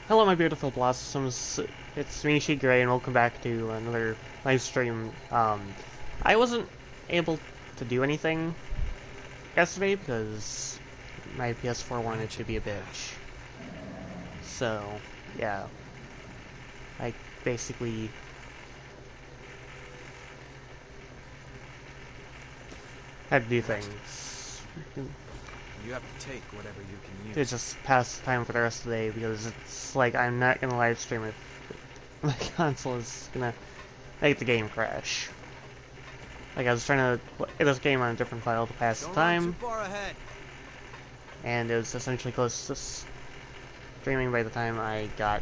Hello, my beautiful blossoms. It's me, Shigure, and welcome back to another live stream. I wasn't able to do anything yesterday because my PS4 wanted to be a bitch. So, yeah. I basically had to do things. You have to take whatever you can use. To just pass the time for the rest of the day because it's like I'm not gonna live stream if my console is gonna make the game crash. Like I was trying to play this game on a different file to pass the time. Don't run too far ahead. And it was essentially close to streaming by the time I got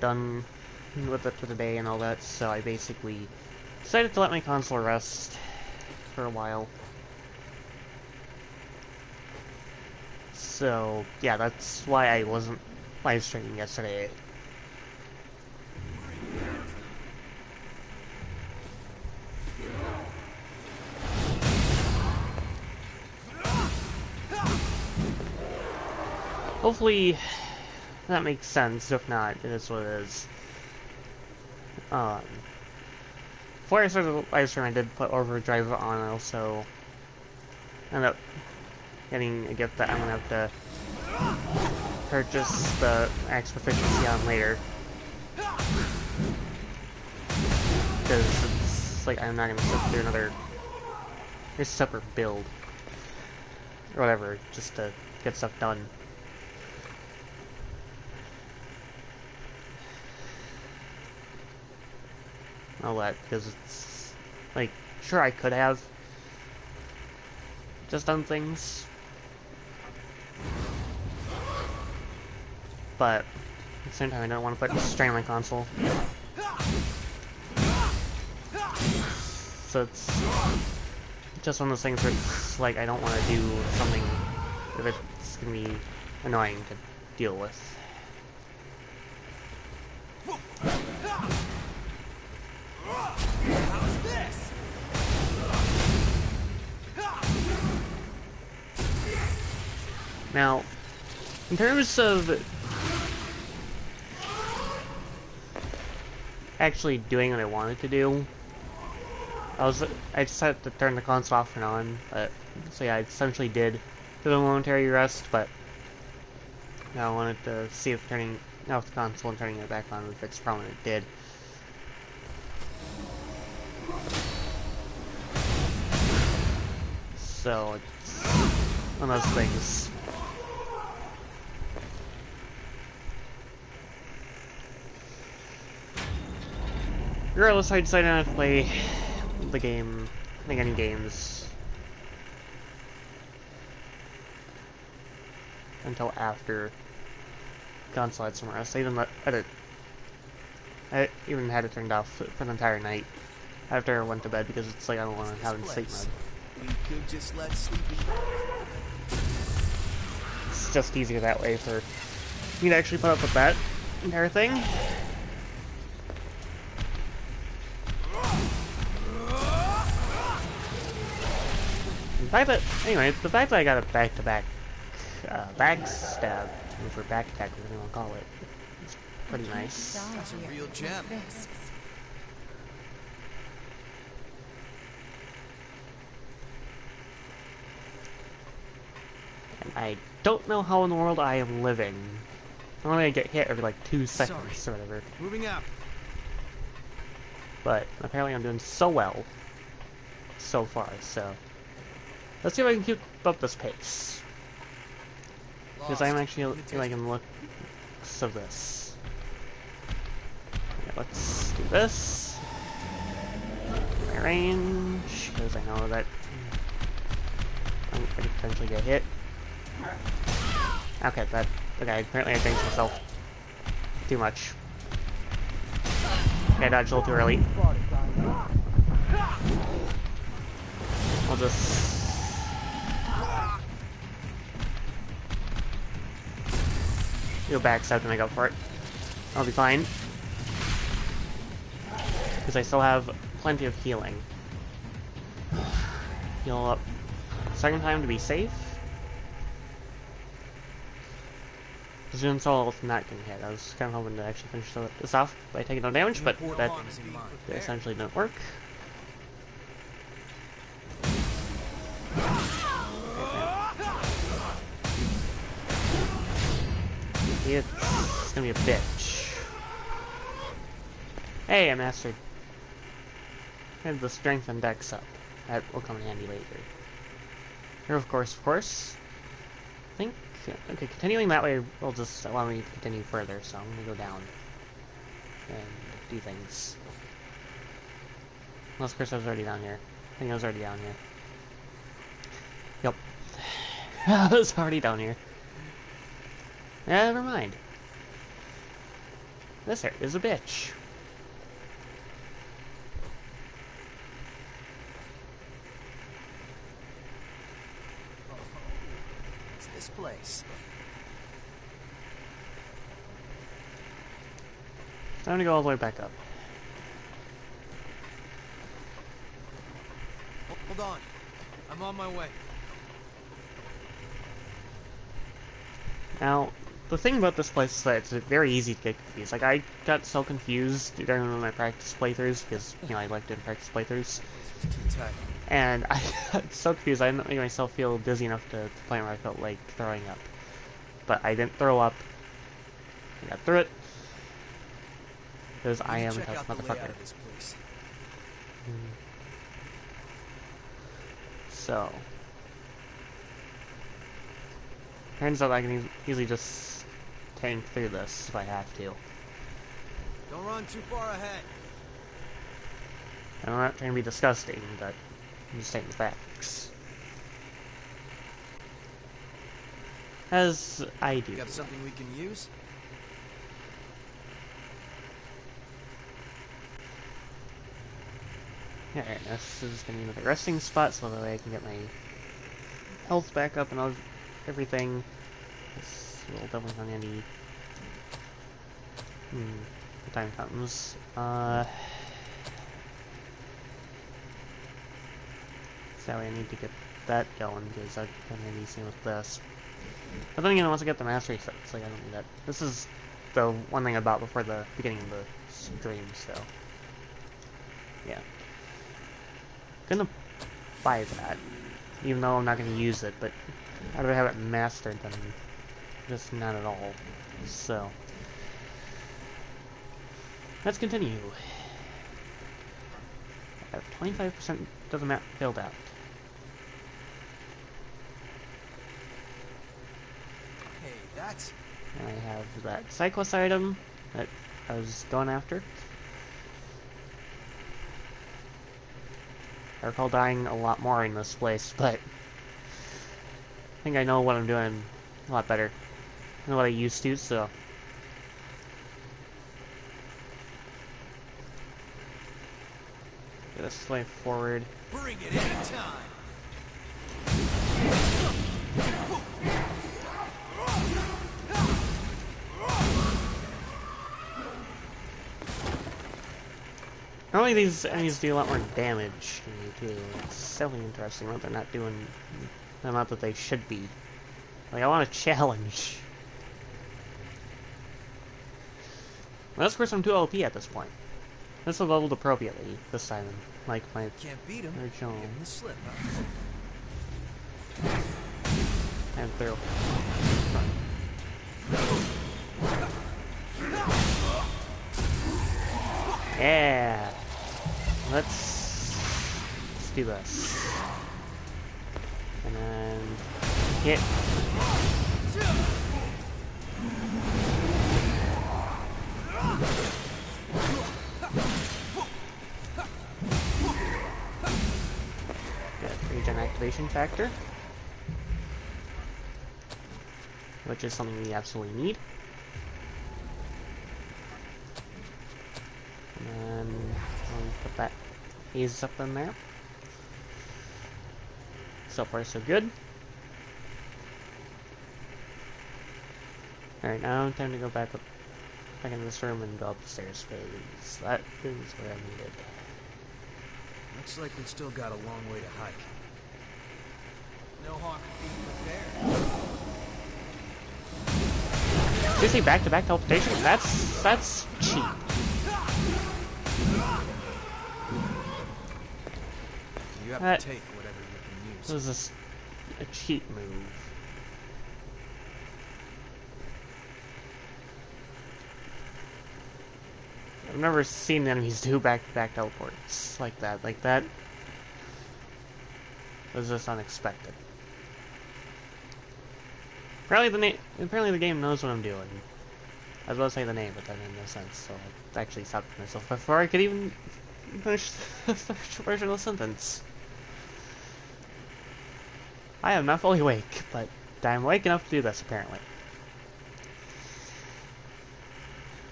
done with it for the day and all that, so I basically decided to let my console rest for a while. So, yeah, that's why I wasn't live streaming yesterday. Hopefully that makes sense. If not, it is what it is. Before I started the live stream, I did put Overdrive on. I also ended up getting a gift that I'm gonna have to purchase the Axe Proficiency on later. Because it's like I'm not gonna sit through another separate build or whatever just to get stuff done. All that, because it's like, sure, I could have just done things, but at the same time I don't want to put strain on my console. So it's just one of those things where it's like I don't want to do something if it's gonna be annoying to deal with. How's this? Now, in terms of actually doing what I wanted to do, I just had to turn the console off and on. So yeah, I essentially did do a momentary rest, but now I wanted to see if turning off the console and turning it back on would fix the problem, and it did. So it's one of those things. Regardless, I decided not to play the game, like any games, until after console had some rest. I even had it turned off for the entire night after I went to bed because it's like I don't want to have it in sleep mode. We could just let sleeping. It's just easier that way for me to actually put up with that entire thing. The fact that I got a back-to-back backstab, or back attack, whatever you want to call it, it's pretty nice. That's a real gem. And I don't know how in the world I am living. Normally I get hit every like 2 seconds or whatever. Moving out. But apparently I'm doing so well so far, so let's see if I can keep up this pace. Because I'm actually like in the looks of this. Yeah, let's do this. My range, because I know that I could potentially get hit. Okay, apparently I changed myself too much. Okay, I dodged a little too early. I'll just go backstab to make up for it. I'll be fine. Because I still have plenty of healing. Heal up second time to be safe. Zoom Soul is not getting hit. I was kind of hoping to actually finish this off by taking no damage, but that essentially didn't work. It's gonna be a bitch. Hey, I mastered. And the strength and dex up. That will come in handy later. Here, of course. I think. Okay, continuing that way will just allow me to continue further, so I'm gonna go down and do things. Unless, of course, I was already down here. I think I was already down here. Yep. I was already down here. Never mind. This area is a bitch. It's this place. I'm gonna go all the way back up. Hold on. I'm on my way. Now, the thing about this place is that it's very easy to get confused. Like, I got so confused during one of my practice playthroughs, because, you know, I like doing practice playthroughs. This is too tight. And I got so confused, I didn't make myself feel dizzy enough to the point where I felt like throwing up. But I didn't throw up. I got through it. Because I am a tough motherfucker. So. Turns out I can easily just tank through this if I have to. Don't run too far ahead. I'm not trying to be disgusting, but I'm just stating the facts. As I do. Got something we can use? Alright, this is going to be another resting spot, so that way I can get my health back up and everything. This will definitely come handy. The time comes. So I need to get that going, because I've kind of need same with this. But then again, once I get the mastery set, it's like I don't need that. This is the one thing about before the beginning of the stream, so yeah. Gonna buy that, even though I'm not gonna use it, but I'd rather have it mastered than just not at all. So let's continue. I have 25% of the map filled out. Hey, that's... And I have that cyclist item that I was going after. I recall dying a lot more in this place, but I think I know what I'm doing a lot better than what I used to, so. Get this way forward. Bring it anytime. Normally these enemies do a lot more damage than me too. It's definitely interesting that they're not doing the amount that they should be. Like, I want a challenge. Well, of course I'm too OP at this point. This is leveled appropriately this time, like my Can't beat him. original. Give him the slip, huh? And through. Yeah. Let's do this. And then hit. Good. Regen activation factor, which is something we absolutely need. And I'll put that haze up in there. So far, so good. Alright, now time to go back into this room and go up the stairs, because that is where I'm needed. Looks like we've still got a long way to hike. No harm in being prepared. Did you say back-to-back teleportation? That's cheap. You have to take whatever you can use. This is just a cheap move. I've never seen enemies do back-to-back teleports like that. Like that was just unexpected. Apparently the game knows what I'm doing. I was about to say the name, but that made no sense, so I actually stopped myself before I could even finish the first version of the sentence. I am not fully awake, but I'm awake enough to do this, apparently.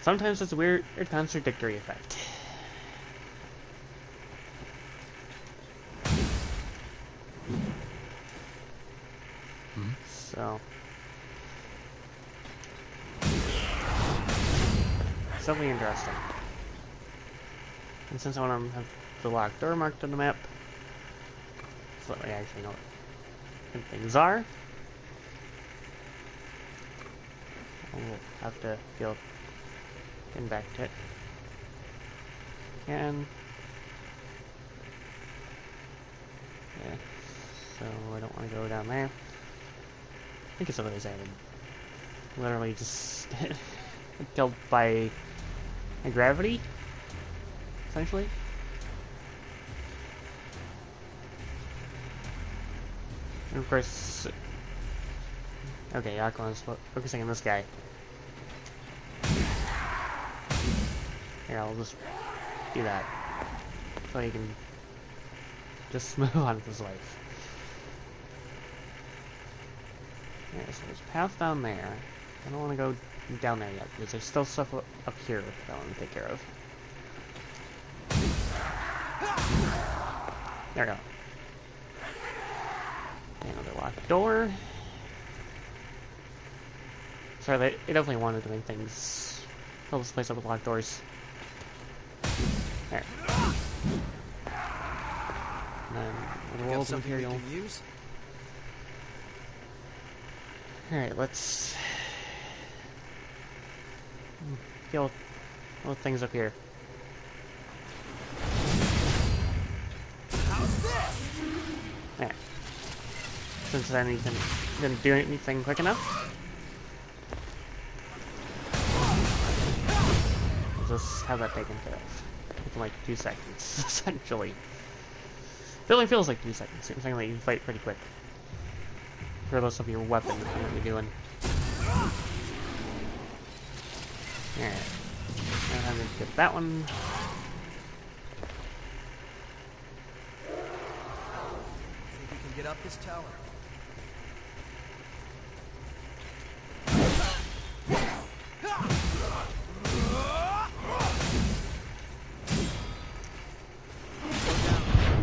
Sometimes it's a weird or contradictory effect. So... something interesting. And since I want to have the locked door marked on the map, so that we actually know what things are, we'll have to go in back to it. And yeah, so I don't want to go down there. I think it's over there. I would literally just get killed by gravity, essentially. And of course, okay, Aquaman's focusing on this guy. Here, I'll just do that, so you can just move on with his life. Yeah, so there's a path down there. I don't want to go down there yet, because there's still stuff up here that I want to take care of. There we go. Another locked door. Sorry, they definitely wanted to make things... fill this place up with locked doors. There. And then the world material. Alright, let's... kill all the things up here. There. Since then he didn't do anything quick enough, I'll just have that taken care of. Within like 2 seconds, essentially. It only feels like 2 seconds. Seems like you fight pretty quick. Regardless of your weapon and what you're doing. Alright. Now I'm gonna get that one. Think we can get up this tower?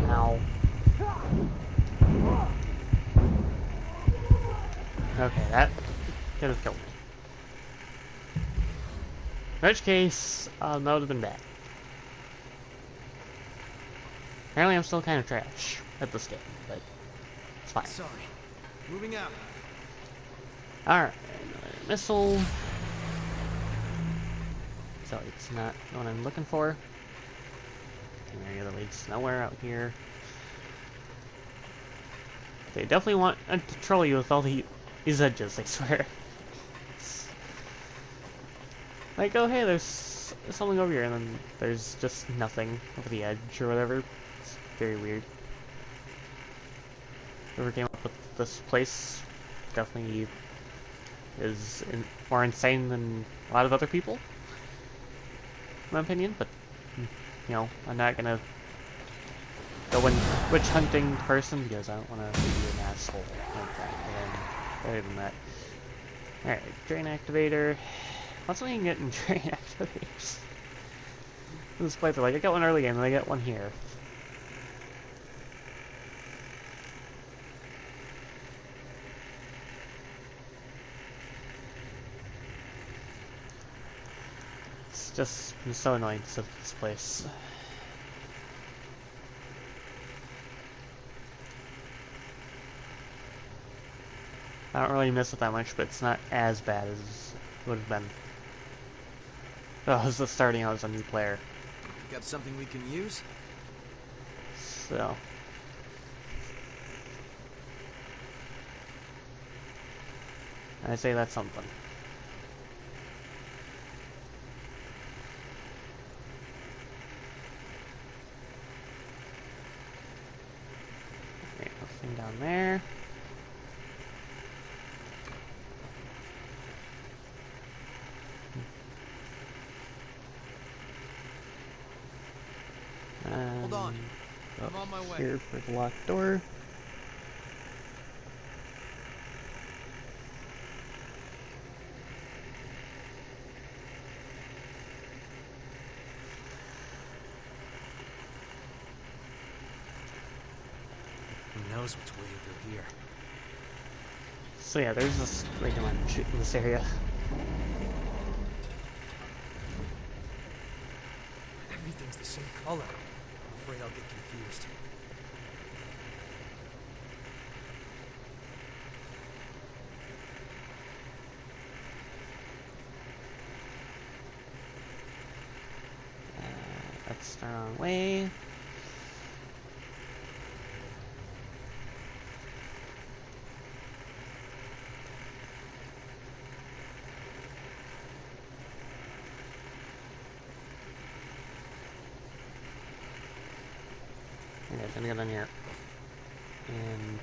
Ow. Okay, that could have killed me. In which case, that would have been bad. Apparently I'm still kind of trash at this game, but it's fine. Sorry. Moving out. Alright, another missile. So it's not what I'm looking for. An area that leads nowhere out here. They definitely want to troll you with all these edges, I swear. Like, oh hey, there's something over here, and then there's just nothing over the edge or whatever. It's very weird. Whoever came up with this place definitely is more insane than a lot of other people, in my opinion, but, you know, I'm not gonna go in witch hunting person because I don't want to be an asshole like that. And other than that, alright, drain activator. What's something you can get in drain activators? This playthrough, like I got one early game, and I get one here. It's just been so annoying to sit at this place. I don't really miss it that much, but it's not as bad as would have been. Oh, this is starting out as a new player. Got something we can use? So. I say that's something. Okay, nothing down there. Hold on. I'm on my way. Here for the locked door. Who knows what's waiting through here? So yeah, there's this radio line in this area. Everything's the same color. I'm afraid I'll get confused. That's the wrong way. Okay, then get in here. And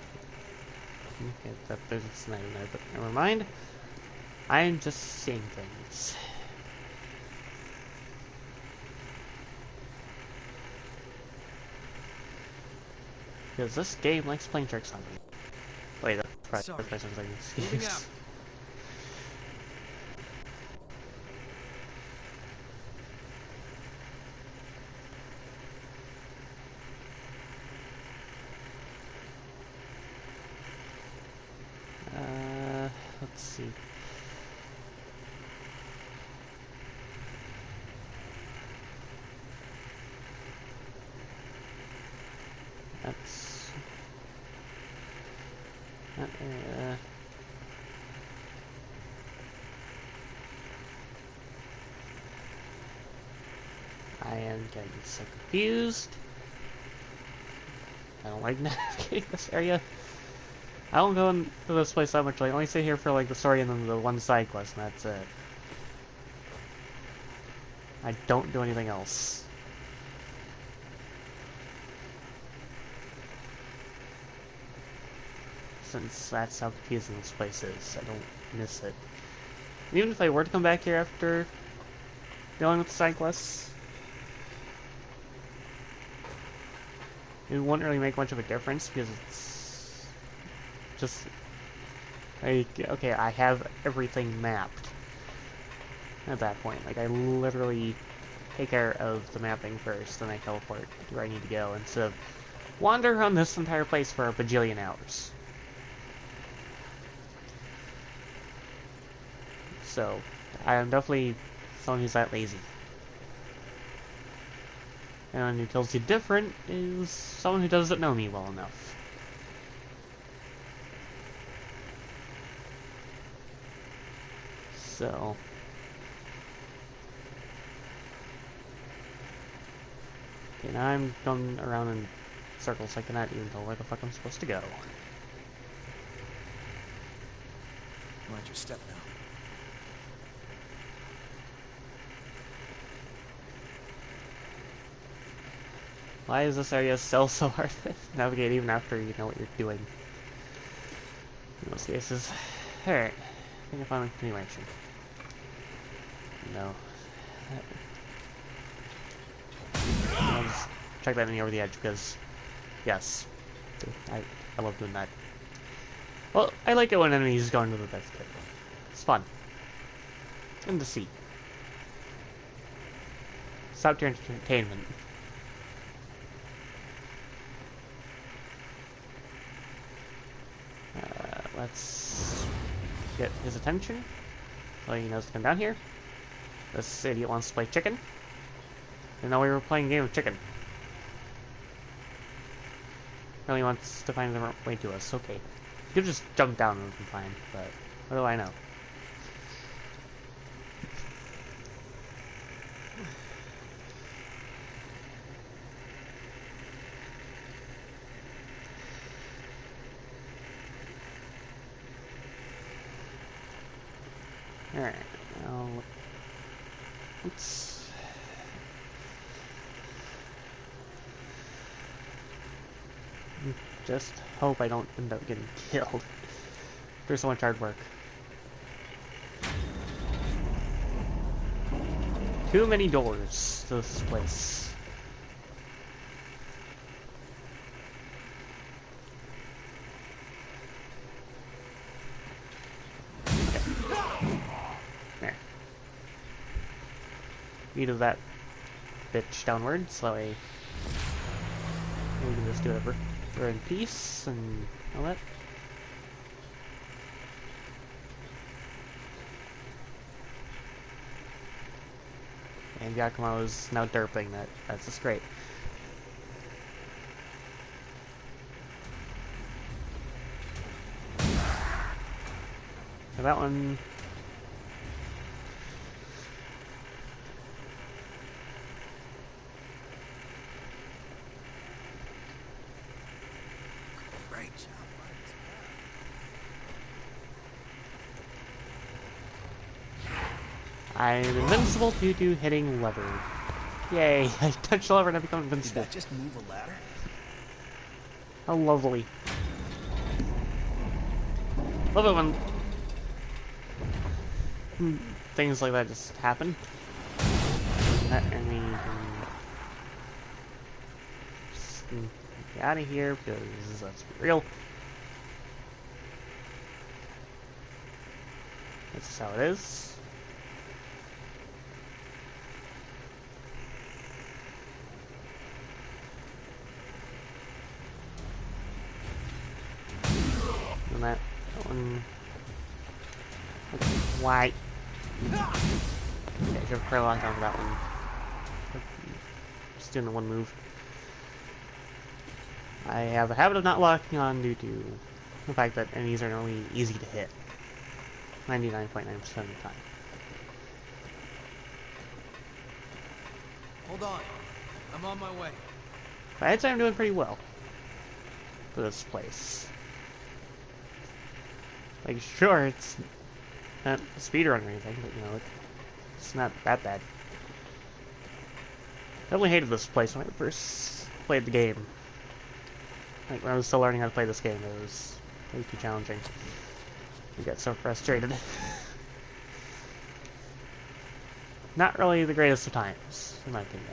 okay, there's a snake in there, but never mind. I'm just seeing things. Because this game likes playing tricks on me. Wait, that's probably the first thing. Moving out. Let's see. That's that area. I am getting so confused. I don't like navigating this area. I don't go into this place that much. I only sit here for like the story and then the one side quest, and that's it. I don't do anything else. Since that's how confusing this place is, I don't miss it. And even if I were to come back here after dealing with the side quests, it wouldn't really make much of a difference because it's just like, okay, I have everything mapped at that point. Like, I literally take care of the mapping first, then I teleport to where I need to go instead of wander around this entire place for a bajillion hours. So, I am definitely someone who's that lazy. And who tells you different is someone who doesn't know me well enough. So... okay, now I'm going around in circles. I cannot even tell where the fuck I'm supposed to go. Mind your step now. Why is this area still so hard to navigate even after you know what you're doing? In most cases. Alright. I think I found a continuation. No. I'll just check that in over the edge because, yes. I love doing that. Well, I like it when enemies go into the death pit. It's fun. And to see. Stop your entertainment. Let's get his attention. So he knows to come down here. This idiot wants to play chicken. And now we were playing a game of chicken. Really wants to find the right way to us. Okay. You could just jump down and we'll be fine, but what do I know? Alright, now let's just hope I don't end up getting killed. There's so much hard work. Too many doors to this place. There. Beat that bitch downward, so we can just do whatever. We're in peace and all that. And Yakumo is now derping that. That's just great. So that one. Great job. I'm invincible due to hitting lever. Yay, I touched the lever and I become invincible. Did that just move a ladder? How lovely. Love it when things like that just happen. And we can just get out of here because that's real. That's just how it is. And that one. Why? Okay, I should have probably locked on that one. Just doing the one move. I have a habit of not locking on due to the fact that enemies are normally easy to hit. 99.9% of the time. Hold on. I'm on my way. But I'd say I'm doing pretty well for this place. Like, sure, it's not a speedrun or anything, but, you know, it's not that bad. I definitely hated this place when I first played the game. Like, when I was still learning how to play this game, it was way too challenging. I got so frustrated. Not really the greatest of times, in my opinion.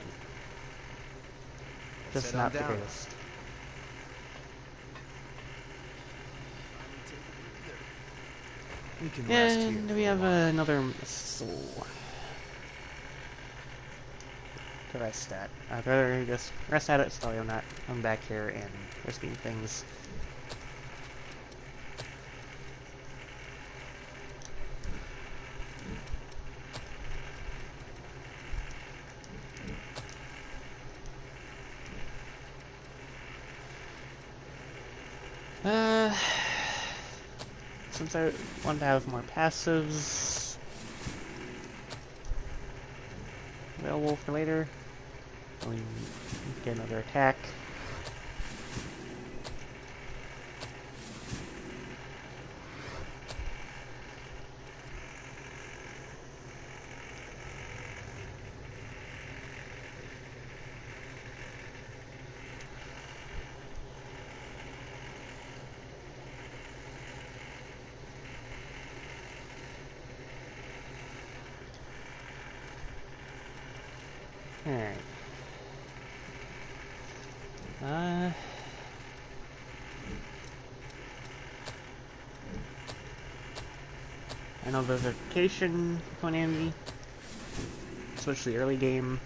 Just not the greatest. We can rest here. And we have another missile to rest at. I'd rather just rest at it so I'm not coming back here and risking things. Since I want to have more passives available for later, we can get another attack. Alright. I know there's verification going handy, especially early game.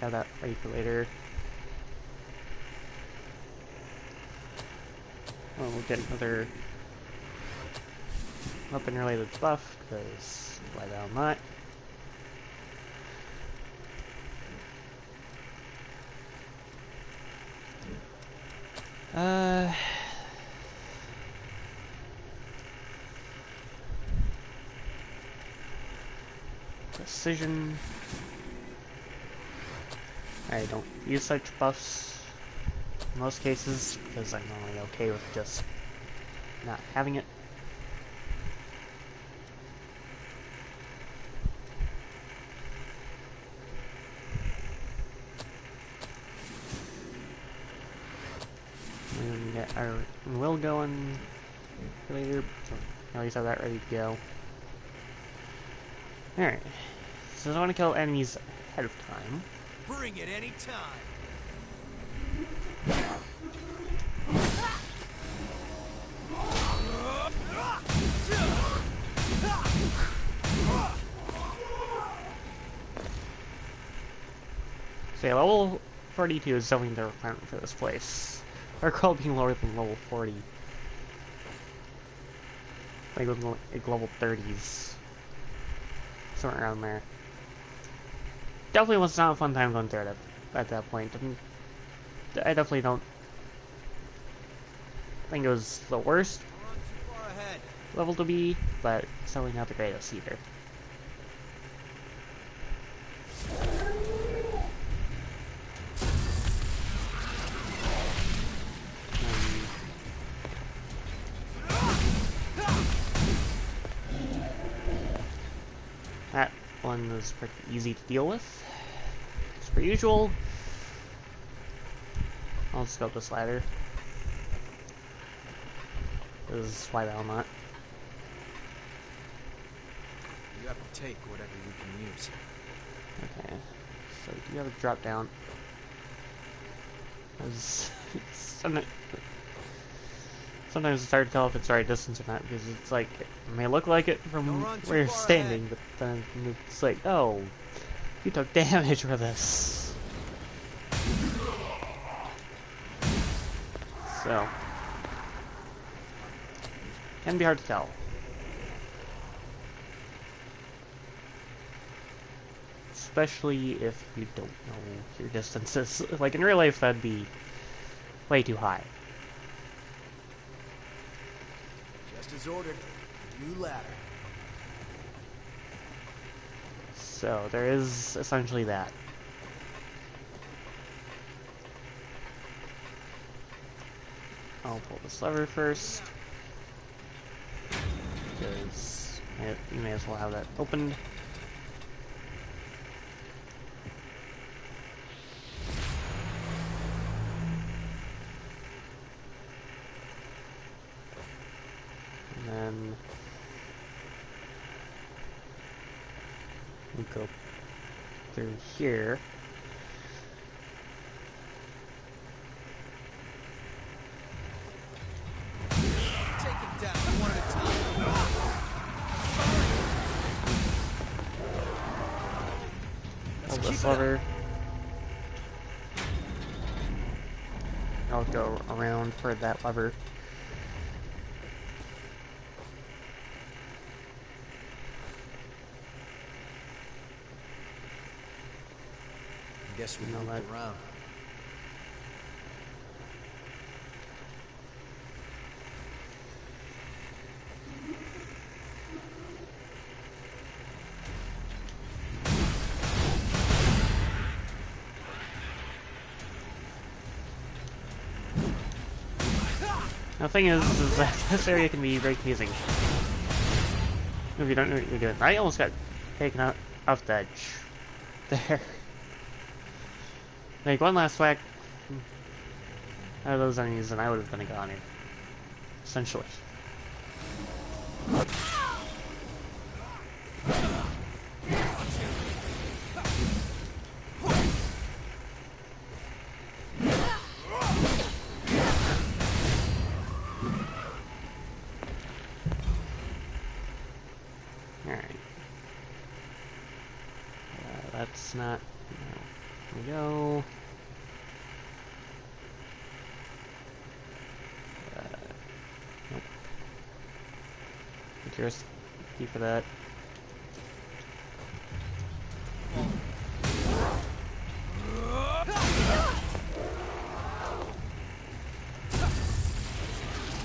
Have that ready for later. Oh, we'll get another weapon related buff, because why the hell not? Precision. I don't use such buffs in most cases, because I'm normally okay with just not having it. I will go in later, so at least have that ready to go. Alright, so I want to kill enemies ahead of time. Bring it any time. So yeah, level 42 is definitely the requirement for this place. I recall being lower than level 40. Like with like level 30s. Somewhere around there. Definitely was not a fun time going through it at that point. I definitely don't think it was the worst level to be, but it's definitely not the greatest either. That one was pretty easy to deal with. As per usual. I'll just go up this ladder. This is why the hell not. You have to take whatever you can use. Okay. So do you have a drop down? Sometimes it's hard to tell if it's the right distance or not, because it's like, it may look like it from where you're standing, but then it's like, oh, you took damage for this. So, can be hard to tell. Especially if you don't know your distances. Like in real life, that'd be way too high. Just as ordered. New ladder. So there is essentially that. I'll pull this lever first, because you may as well have that opened. And then we go through here. Take him down one at a time. Hold this lever. I'll go around for that lever. I guess we looked around. The thing is that this area can be very confusing if you don't know what you're doing. I almost got taken out off the edge there. Like one last whack out of those enemies, and I would have been a goner, essentially. That's not... Here we go. Nope. I'm curious. Key for that.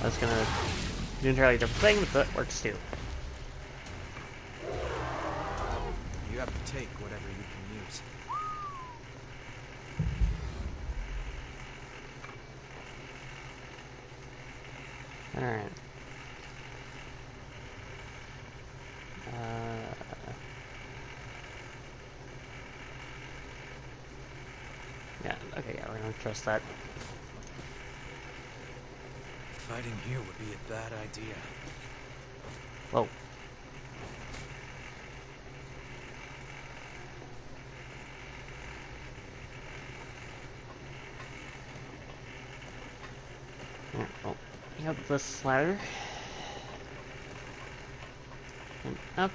I was gonna do an entirely different thing, but that works too. You have to take whatever you can use. Alright. Yeah, okay, yeah, we're gonna trust that. Hiding here would be a bad idea. Whoa. Oh, we have this ladder. And up.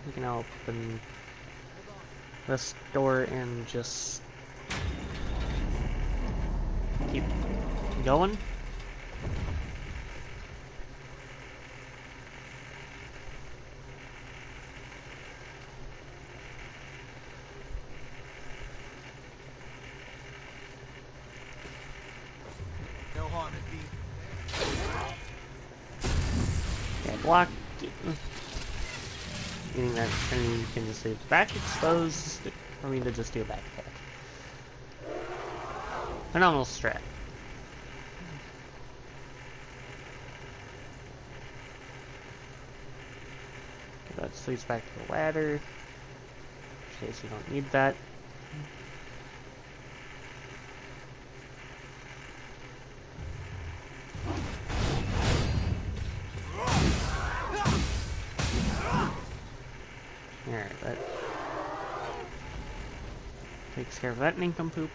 We can open this door and just keep going. No harm in being. Okay, blocked. Meaning that you can just leave the back exposed for me to just do a backpack. Phenomenal strat. Okay, that just leads back to the ladder. In case you don't need that. Alright, that takes care of that nincompoop.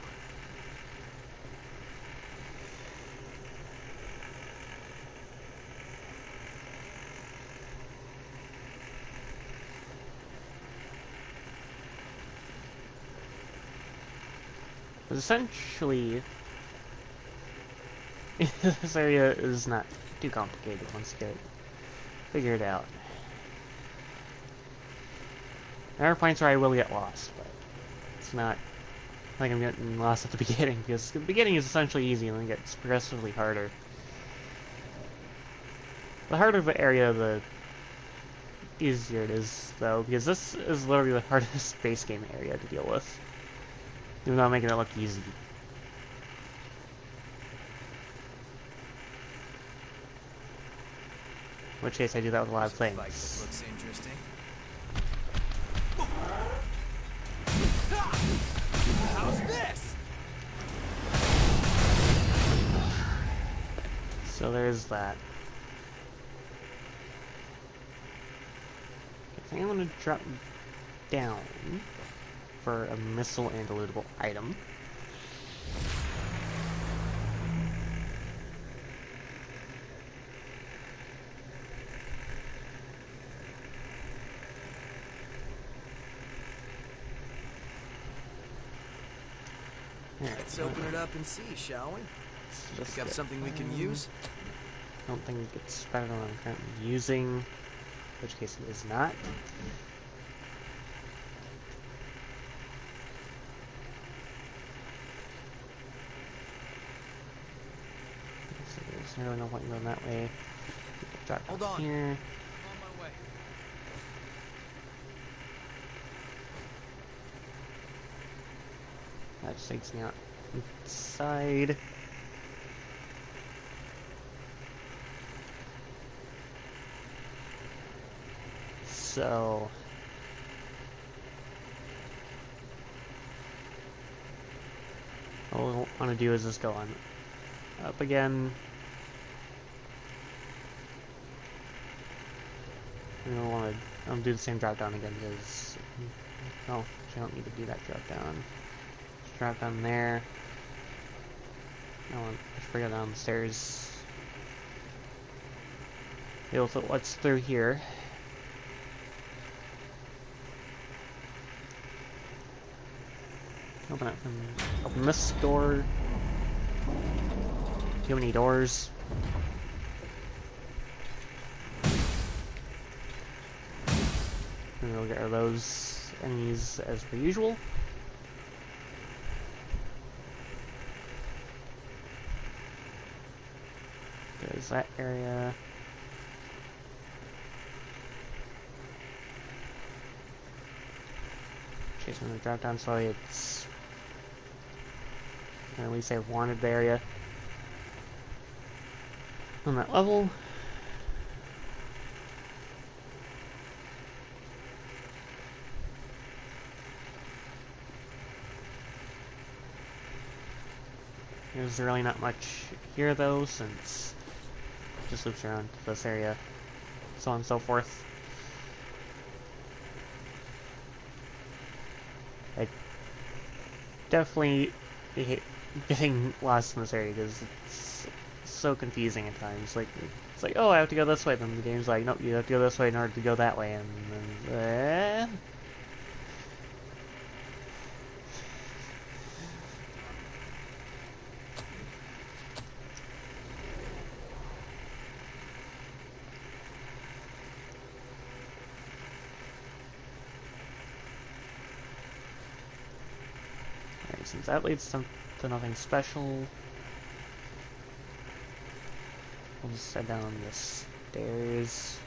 But essentially, this area is not too complicated once you get it figured out. There are points where I will get lost, but it's not like I'm getting lost at the beginning, because the beginning is essentially easy and then it gets progressively harder. The harder the area, the easier it is, though, because this is literally the hardest base game area to deal with. Even though I'm making it look easy. In which case I do that with a lot of things. Looks interesting. How's this? So there's that. I think I'm gonna drop down for a missile and a lootable item. Let's open it up and see, shall we? Pick up something we can use? I don't think it's better than I'm currently using, in which case it is not. So there's really no point in going that way. Drop Hold on. here. I'm on my way. That just takes me out inside. So all I want to do is just go on up again. I don't want to do the same drop down again because oh, I don't need to do that drop down. Just drop down there. I want to bring it downstairs. Deal with what's through here. Open it from open this door. Too many doors. And we'll get rid of those enemies as per usual. There's that area. Okay, so I'm gonna drop down slowly. It's or at least I wanted the area on that level. There's really not much here though, since just loops around this area, so on and so forth. I definitely hate getting lost in this area because it's so confusing at times. Like, it's like, oh, I have to go this way, then the game's like, nope, you have to go this way in order to go that way, and then, Alright, since that leads to nothing special, we'll just head down the stairs.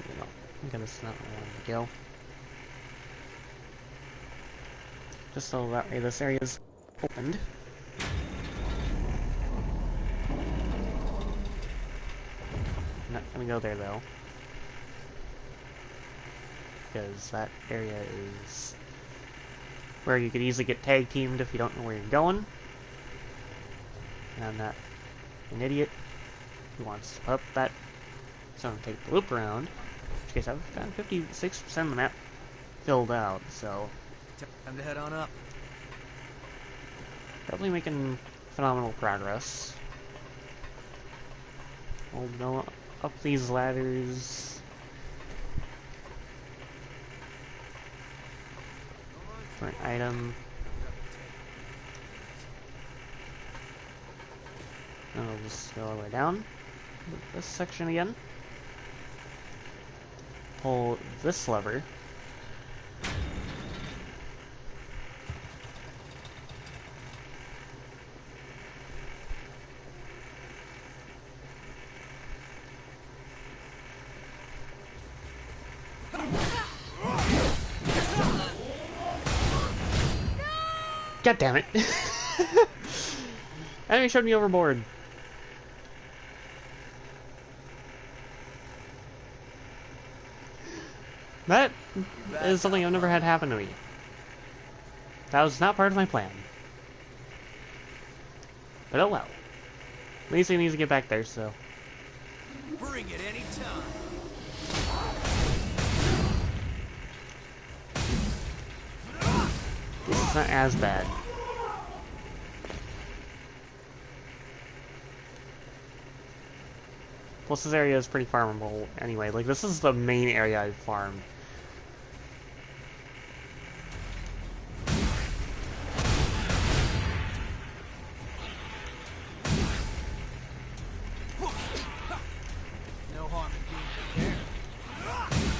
I think that's not where I want to go. Just so that way this area is opened. I'm not gonna go there though, because that area is where you could easily get tag teamed if you don't know where you're going. And I'm not an idiot who wants to put up that, so I'm gonna take the loop around. In which case, I've got 56% of the map filled out, so Time to head on up. definitely making phenomenal progress. We'll go up these ladders for an item. And we'll just go all the way down this section again. Pull this lever. God damn it! Enemy showed me overboard. That is something I've never had happen to me. That was not part of my plan. But oh well. At least I need to get back there, so. Bring it anytime. It's not as bad. Plus this area is pretty farmable anyway. Like, this is the main area I've farmed. No harm in being prepared.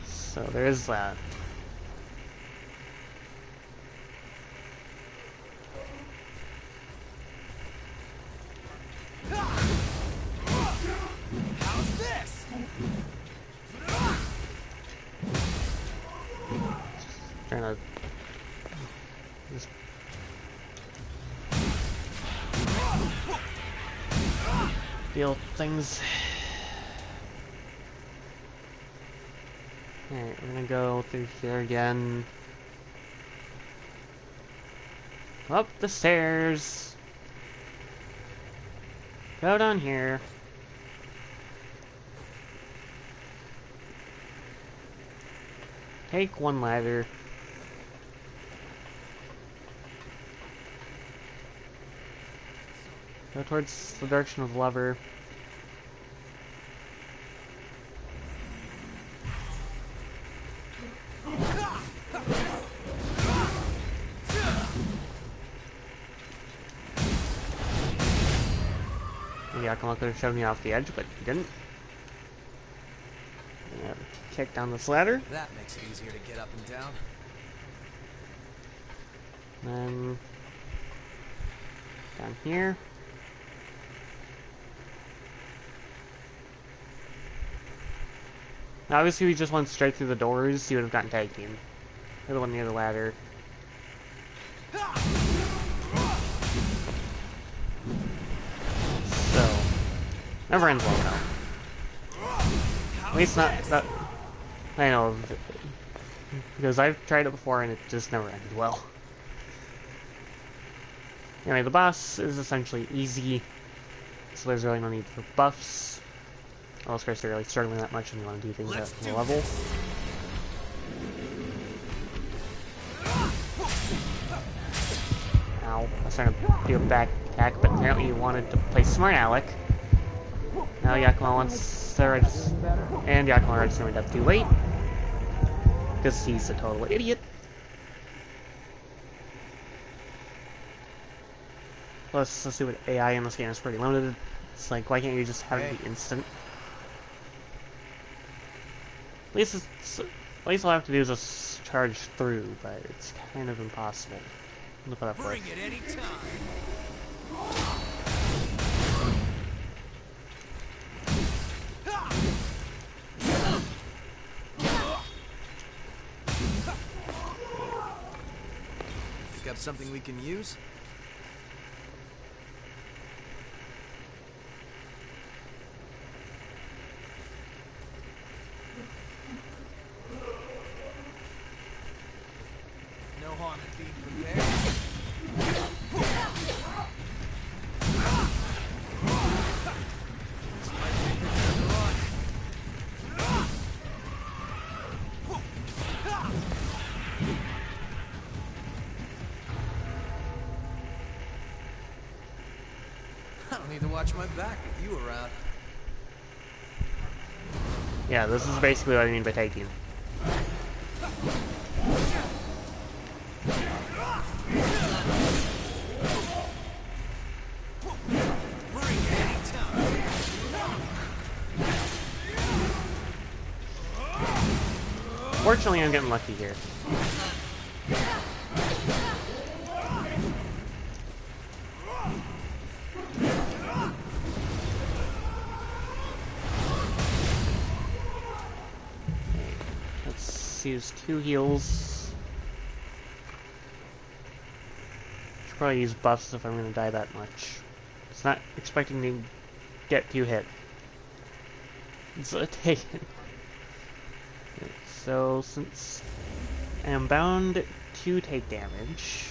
So there is that. How's this? Trying to just deal with things. Alright, we're gonna go through here again. Up the stairs. Go down here. Take one ladder. Go towards the direction of the lever. Maybe Akama could have shoved me off the edge, but he didn't. Kick down this ladder. That makes it easier to get up and down. Then down here. Now, obviously, we just went straight through the doors. He would have gotten tag team. The one near the ladder. So, never ends well now. At least not that. I know, because I've tried it before and it just never ended well. Anyway, the boss is essentially easy, so there's really no need for buffs. Unless of course you're really struggling that much and you want to do things at the level. Ow, I was trying to do a back attack, but apparently you wanted to play smart aleck. Now Yakima wants to register, and Yakima registering up too late. Because he's a total idiot. Let's see what AI in this game is pretty limited. It's like, why can't you just have it be instant? At least all I have to do is just charge through, but it's kind of impossible to put up with. Bring it anytime. Got something we can use? No harm in being prepared. I don't need to watch my back with you around. Yeah, this is basically what I mean by taking. Fortunately, I'm getting lucky here. Let's use 2 heals. Should probably use buffs if I'm going to die that much. It's not expecting me to get 2 hit. It's taken. So, since I am bound to take damage,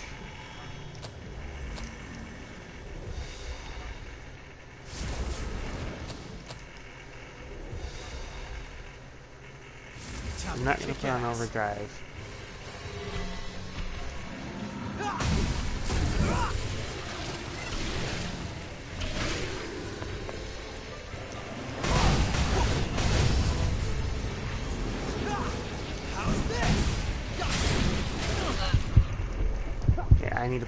I'm not going to put on overdrive. I need to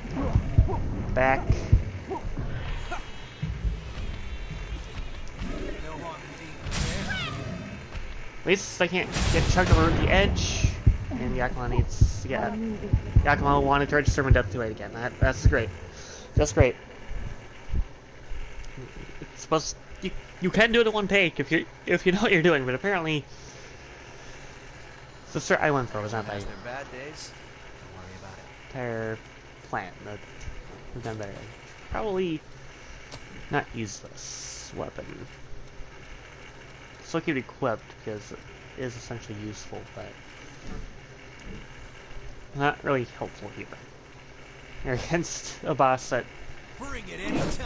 back. At least I can't get chugged over the edge. And Yakima needs to get. Yakima wanted to register my death too late again. That's great. That's great. It's supposed you can do it in one take if you know what you're doing, but apparently the start I went for was not that. Bad days. Don't worry about it. Entire plan that we've done better. Probably not use this weapon. Still keep it equipped because it is essentially useful, but not really helpful here. You're against a boss that. Bring it anytime.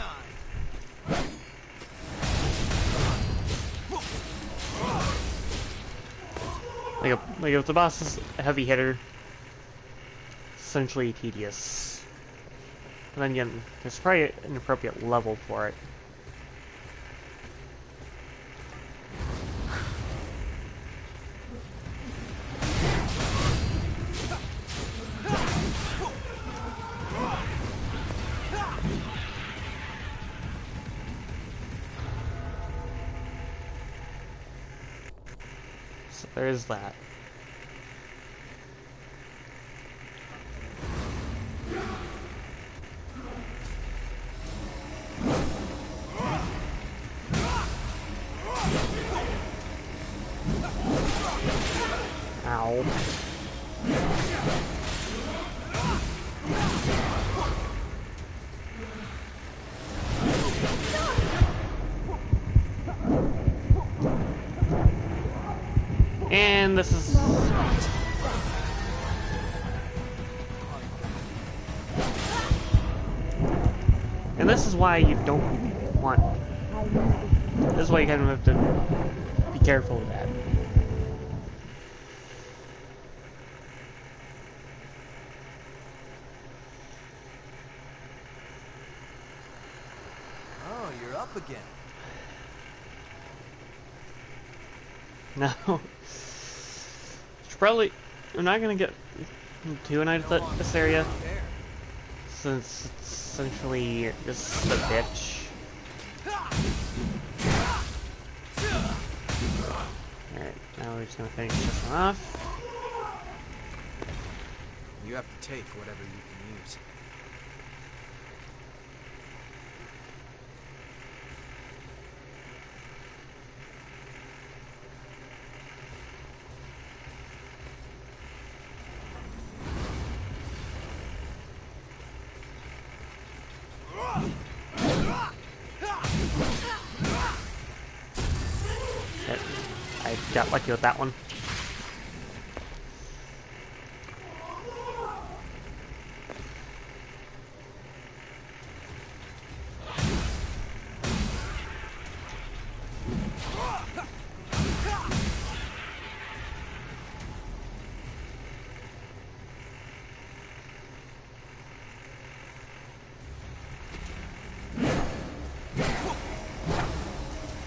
Like if the boss is a heavy hitter, essentially tedious. But then again, there's probably an appropriate level for it. So there's that. Ow. And this is... And this is why you don't want... This is why you kind of have to be careful with that. Oh, you're up again. No. Probably... I'm not gonna get too annoyed at this area, since it's essentially just a bitch. Alright, now we're just gonna finish this one off. You have to take whatever you can use. I got lucky with that one.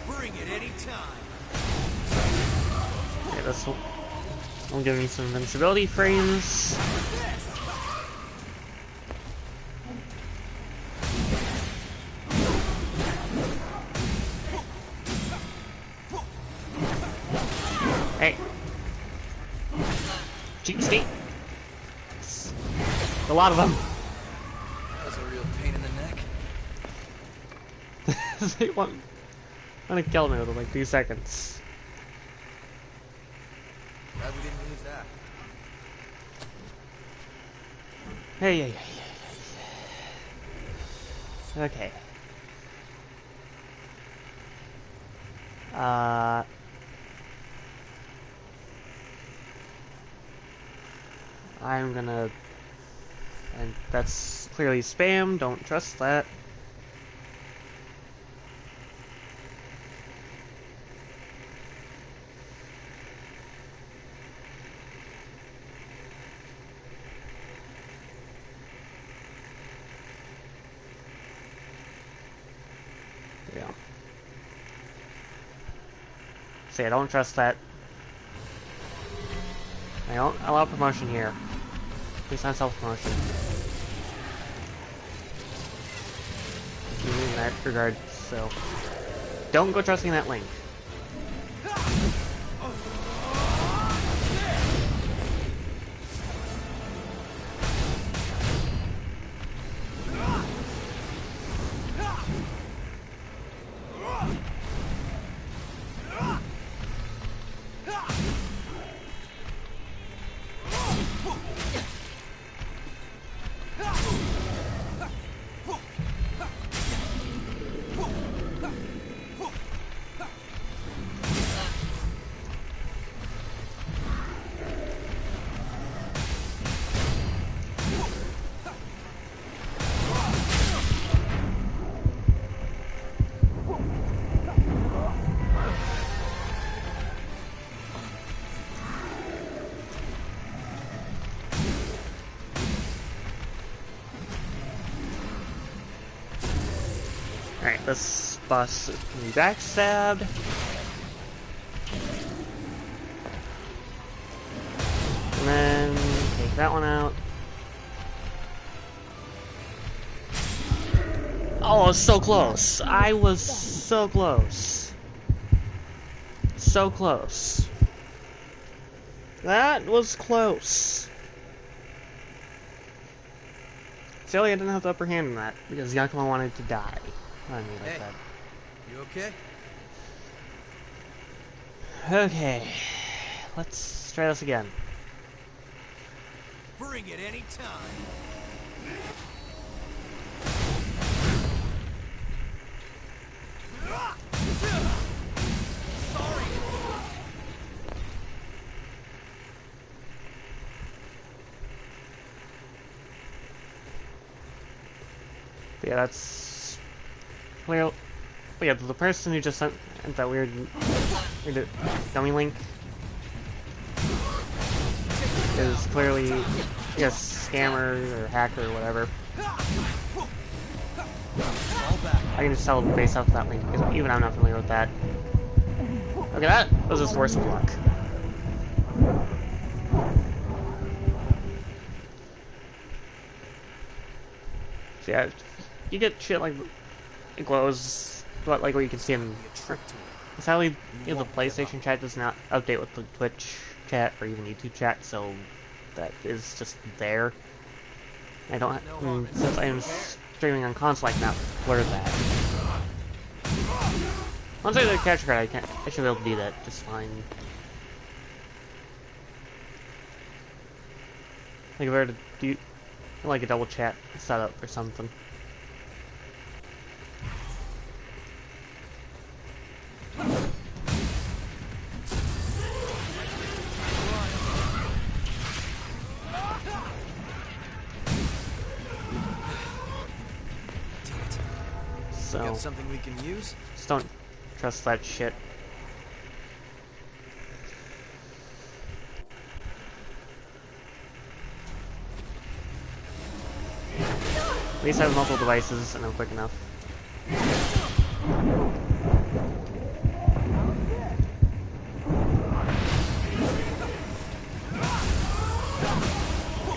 Bring it any time. Okay, this will give me some invincibility frames. Hey. Cheapskate. A lot of them. That was a real pain in the neck. They want to kill me within like 2 seconds. Glad we didn't use that. Hey. Okay. I'm gonna... And that's clearly spam, don't trust that. Yeah. See, I don't trust that. I don't allow promotion here. Please not self-promotion. In that regard, so don't go trusting that link. Alright, this boss can be backstabbed. And then take that one out. Oh, I was so close. I was so close. So close. That was close. Silly, I didn't have the upper hand in that because Yakima wanted to die. I mean, like that. You okay? Okay, let's try this again. Bring it any time. Sorry. But yeah, that's well. But yeah, the person who just sent that weird dummy link is clearly, I guess, scammer or hacker or whatever. I can just tell based off that link, because even I'm not familiar with that. Okay, that was just worse of luck. So yeah, you get shit like it glows, but like what you can see in. Sadly, the PlayStation chat does not update with the Twitch chat or even YouTube chat, so that is just there. I don't since I am streaming on console, I cannot blur that. Once I get a capture card, I should be able to do that just fine. Like if I were to do like a double chat setup or something. So, got something we can use? Just don't trust that shit. At least I have multiple devices and I'm quick enough.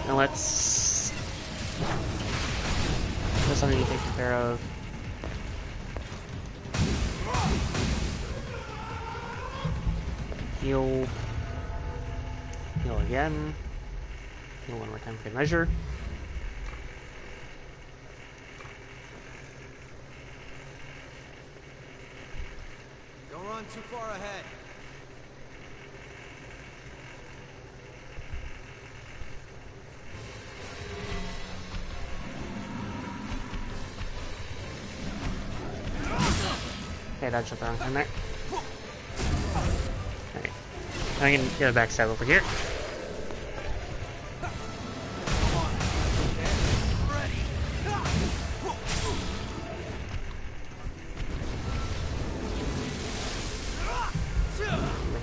Now let's... There's something to take care of. Heal. Heal again. Heal one more time for good measure. Don't run too far ahead. Okay, that's the wrong time there. Alright. Now I can get a backstab over here.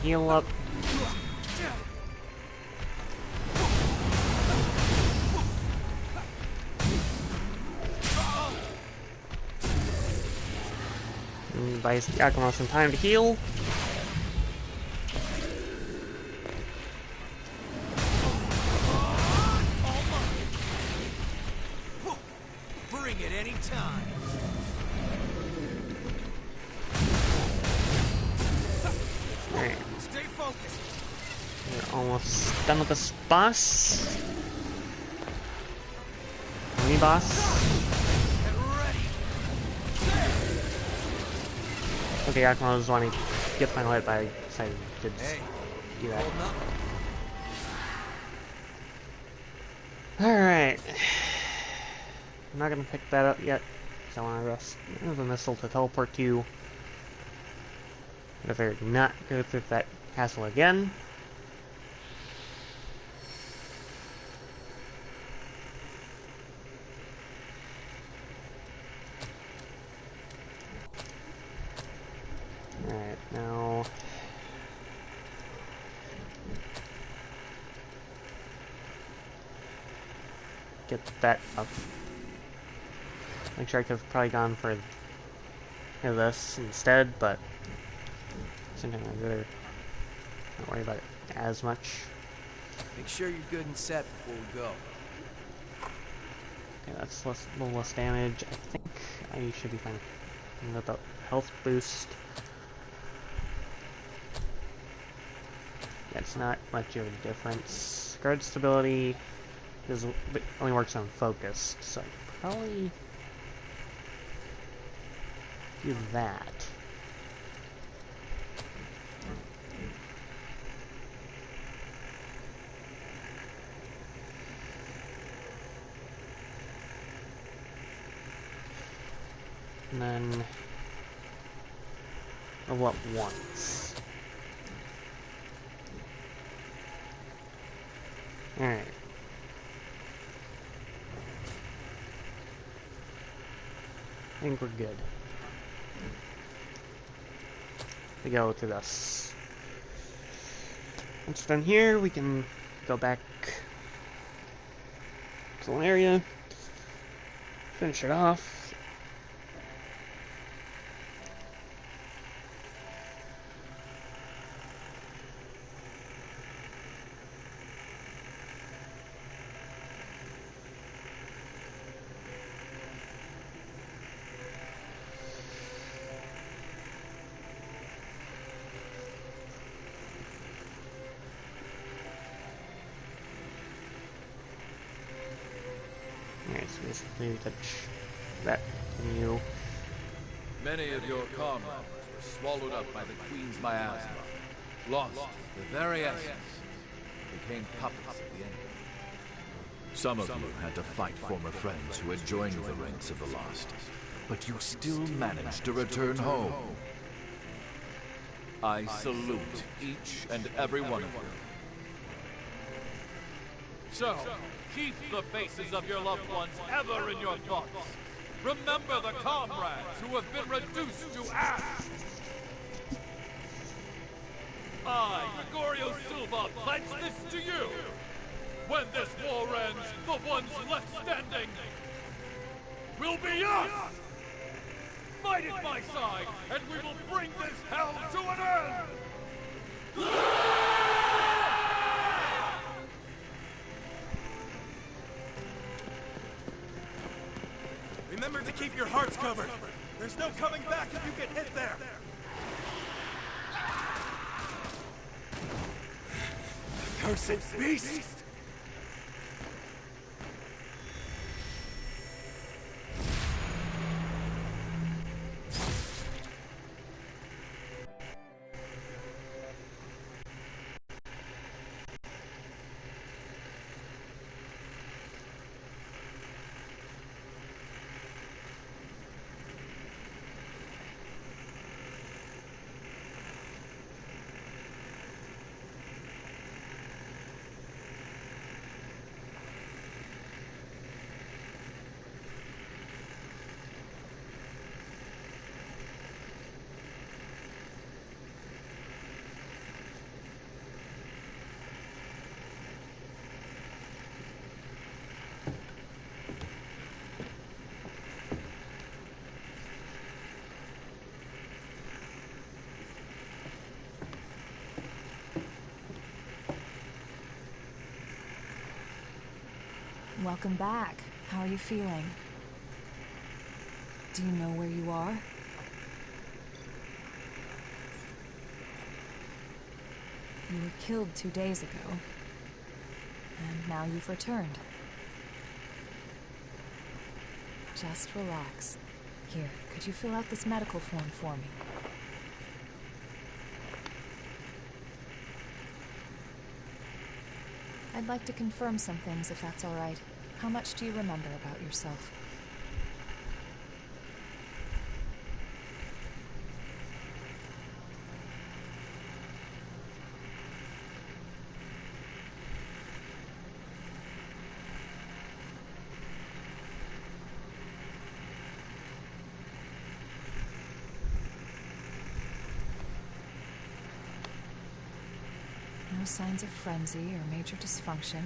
Heal up. And buy Yakima some time to heal. Bring it any time. Alright. Stay focused. We're almost done with this boss. Mini boss. Get ready. Okay, Yakima was wanting to get the final hit, but I decided to just do that. Alright. I'm not gonna pick that up yet, because I want to rest the missile to teleport to. I'd rather not go through that castle again. Alright, now... get that up. Make sure I could have probably gone for this instead, but sometimes I'd rather not worry about it as much. Make sure you're good and set before we go. Okay, that's a little less damage. I think I should be fine with the health boost. That's not much of a difference. Guard stability only works on focus, so I could probably do that. And then level up once. Alright. think we're good. We go to this. Once done here, we can go back to the area, finish it off. Alright, so basically touch that continue. Many of your comrades were swallowed up by the Queen's miasma, lost the very essence, became puppets at the end. Some of you had to fight former friends who had joined the ranks of the lost, but you still managed to return home. I salute each and every one of you. So, keep the faces of your loved ones ever in your thoughts. Remember the comrades who have been reduced to ash. I, Gregorio Silva, pledge this to you. When this war ends, the ones left standing will be us! Fight at my side, and we will bring this hell to an end! Remember to keep your hearts covered. There's no coming back if you get hit there. Cursed beast! Welcome back. How are you feeling? Do you know where you are? You were killed 2 days ago, and now you've returned. Just relax. Here, could you fill out this medical form for me? I'd like to confirm some things, if that's all right. How much do you remember about yourself? No signs of frenzy or major dysfunction.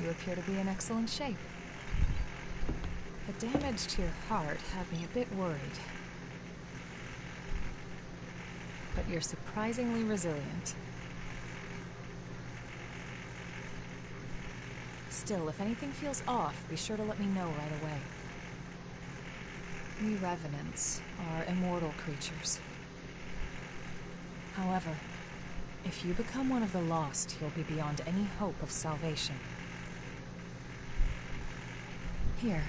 You appear to be in excellent shape. The damage to your heart had me a bit worried. But you're surprisingly resilient. Still, if anything feels off, be sure to let me know right away. We revenants are immortal creatures. However, if you become one of the lost, you'll be beyond any hope of salvation. Here.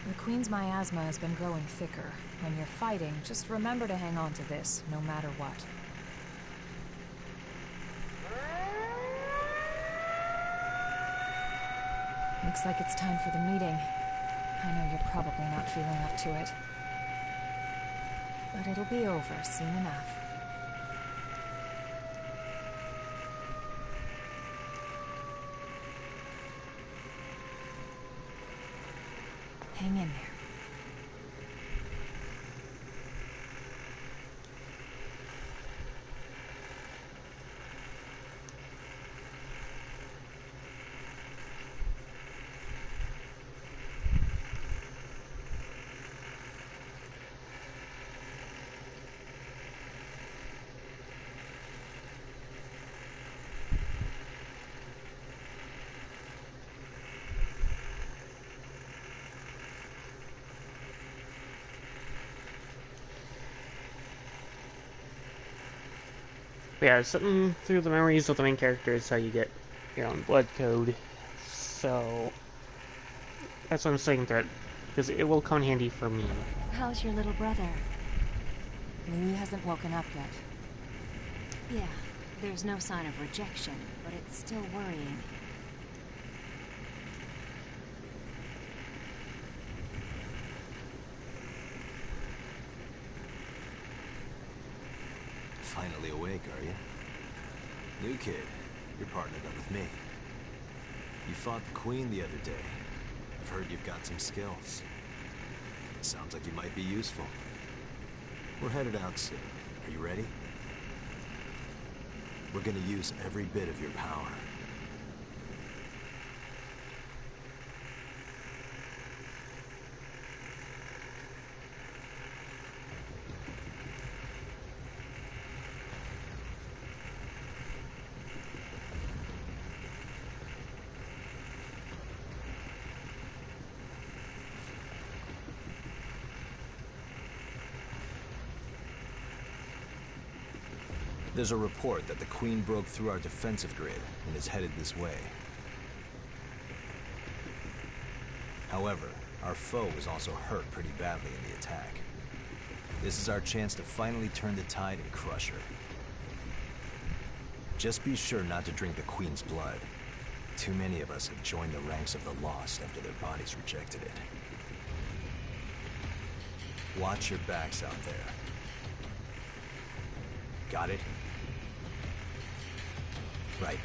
The Queen's miasma has been growing thicker. When you're fighting, just remember to hang on to this, no matter what. Looks like it's time for the meeting. I know you're probably not feeling up to it. But it'll be over soon enough. Hang in there. But yeah, sitting through the memories of the main character is how you get your own blood code. So that's what I'm saying through it, because it will come in handy for me. How's your little brother? Louis hasn't woken up yet. Yeah, there's no sign of rejection, but it's still worrying. Finally awake, are you? New kid, you're partnered up with me. You fought the Queen the other day. I've heard you've got some skills. Sounds like you might be useful. We're headed out soon. Are you ready? We're gonna use every bit of your power. There's a report that the Queen broke through our defensive grid and is headed this way. However, our foe was also hurt pretty badly in the attack. This is our chance to finally turn the tide and crush her. Just be sure not to drink the Queen's blood. Too many of us have joined the ranks of the lost after their bodies rejected it. Watch your backs out there. Got it? Right.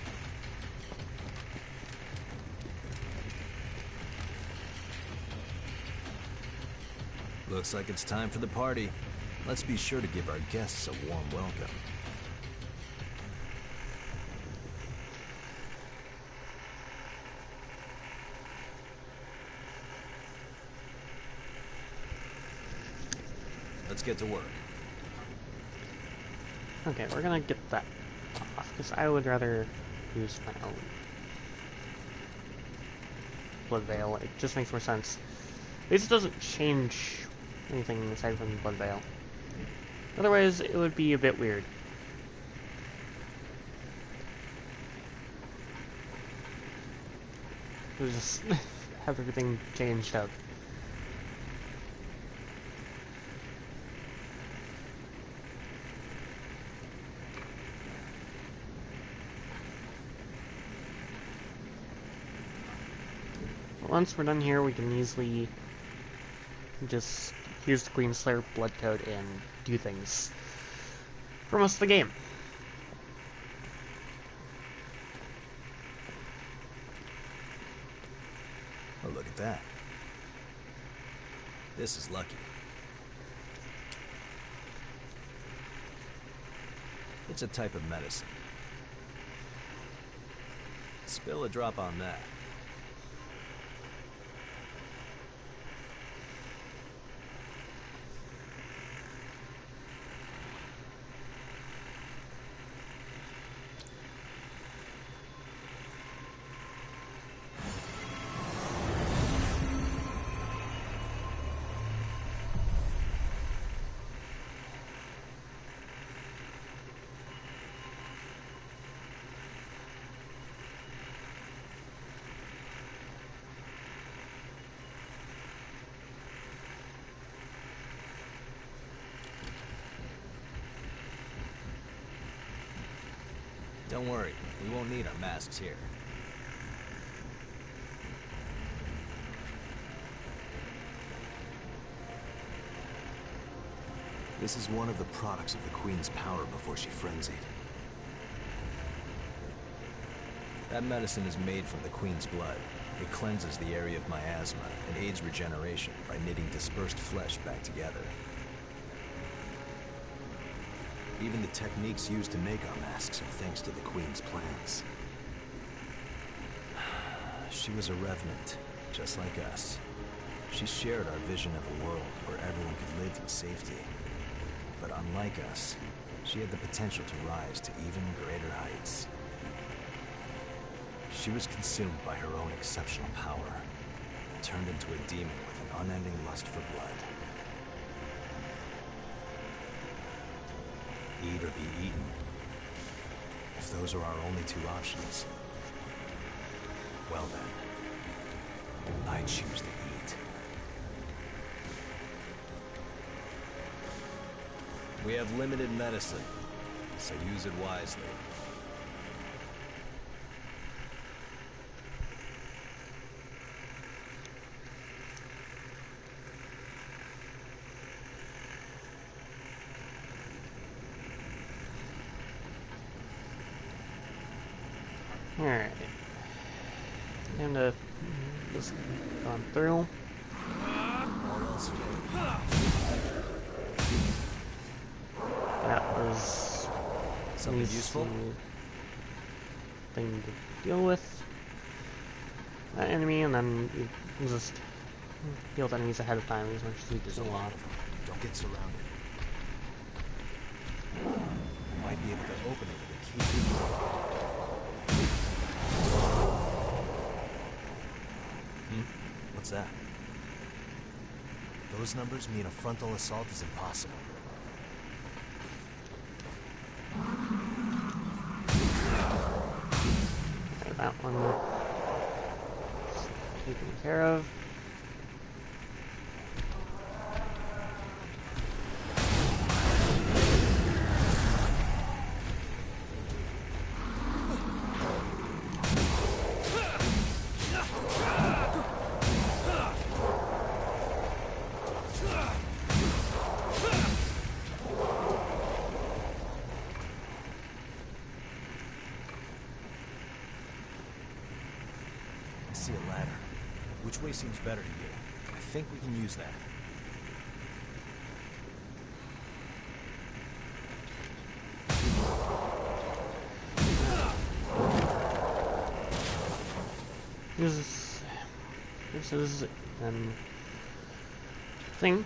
Looks like it's time for the party. Let's be sure to give our guests a warm welcome. Let's get to work. Okay, we're gonna get that off, because I would rather use my own blood veil. It just makes more sense. This doesn't change anything aside from the blood veil. Otherwise, it would be a bit weird. It would just have everything changed up. Once we're done here, we can easily just use the Queen Slayer blood code and do things for most of the game. Oh, look at that. This is lucky. It's a type of medicine. Spill a drop on that. Don't worry, we won't need our masks here. This is one of the products of the Queen's power before she frenzied. That medicine is made from the Queen's blood. It cleanses the area of miasma and aids regeneration by knitting dispersed flesh back together. Even the techniques used to make our masks are thanks to the Queen's plans. She was a revenant, just like us. She shared our vision of a world where everyone could live in safety. But unlike us, she had the potential to rise to even greater heights. She was consumed by her own exceptional power, turned into a demon with an unending lust for blood. Eat or be eaten. If those are our only two options, well then, I choose to eat. We have limited medicine, so use it wisely. Alright. And just gone through. That was something useful thing to deal with. That enemy, and then you just heal enemies ahead of time as much as you There's can. a lot of them. Don't get surrounded. You might be able to open it with a key. What's that? Those numbers mean a frontal assault is impossible. That one taken care of. I see a ladder. Which way seems better to you? I think we can use that. This is I think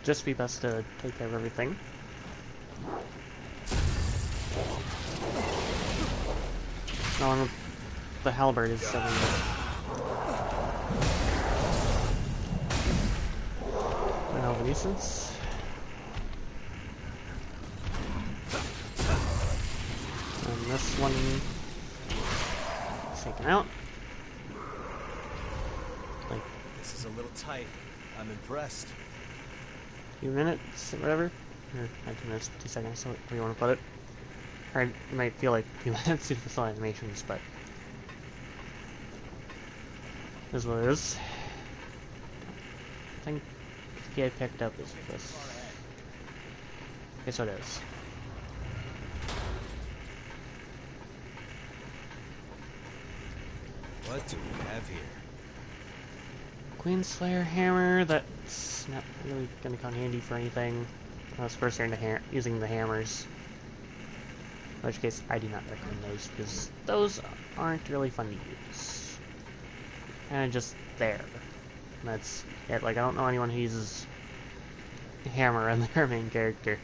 just be best to take care of everything. No, the halberd is 7. Now the nuisance. And this one is taken out. Like This is a little tight. I'm impressed. a few minutes, whatever. Or 19 minutes, 2 seconds, where you want to put it. Or it might feel like a few minutes due to the slow animations, but it is what it is. I think the key I picked up is this. Okay, so it is. What do we have here? Queen Slayer hammer, that's not really gonna come handy for anything. I was first using the hammers. In which case, I do not recommend those, because those aren't really fun to use. Kinda just there. And that's it. Like, I don't know anyone who uses a hammer in their main character.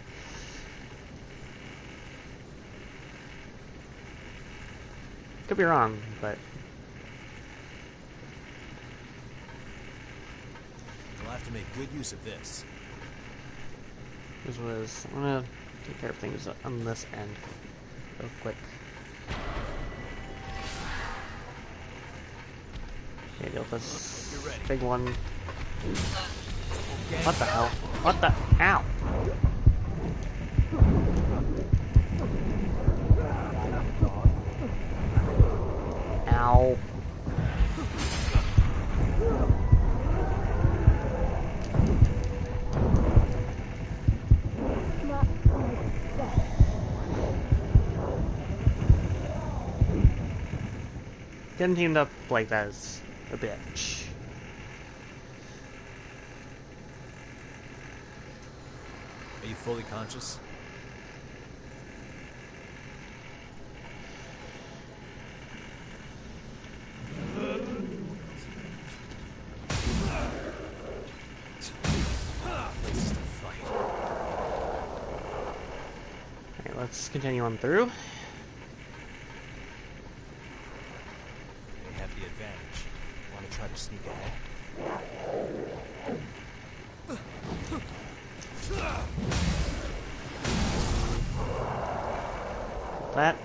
Could be wrong, but We'll have to make good use of this. I'm gonna take care of things on this end real quick. Okay, deal with this big one. What the hell? What the? Ow! Ow. Getting teamed up like that is a bitch. Are you fully conscious? Places to fight. Alright, let's continue on through. They have the advantage. Want to try to sneak ahead? That.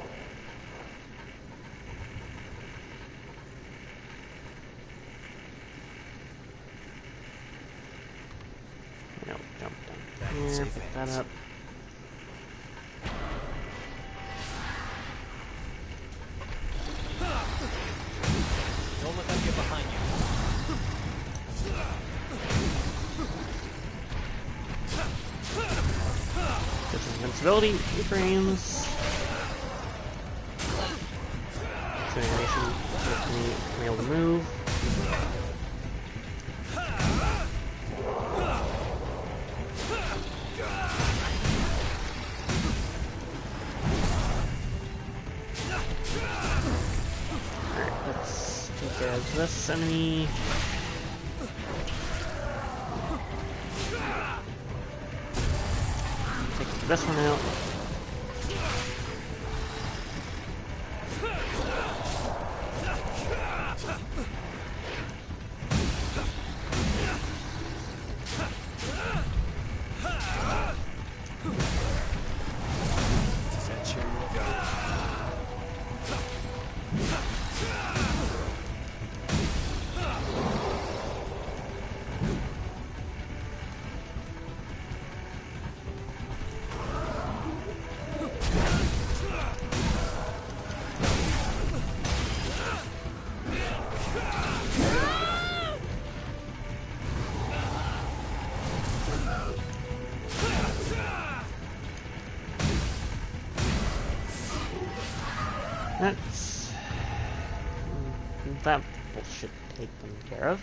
No, jump down here, pick that up. Don't let them get behind you. Get some invincibility, frames. So animation makes me able to move. Alright, let's take care of this enemy. Take this one out. Does that cheer you up? That's that bullshit taken care of.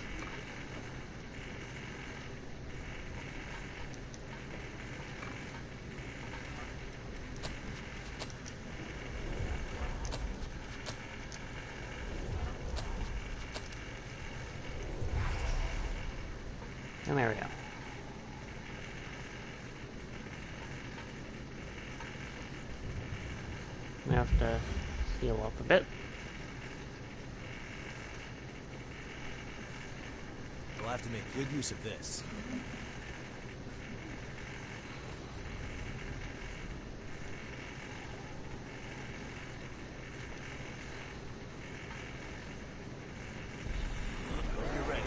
And there we go. We have to heal up a bit. We'll have to make good use of this. Hope you're ready.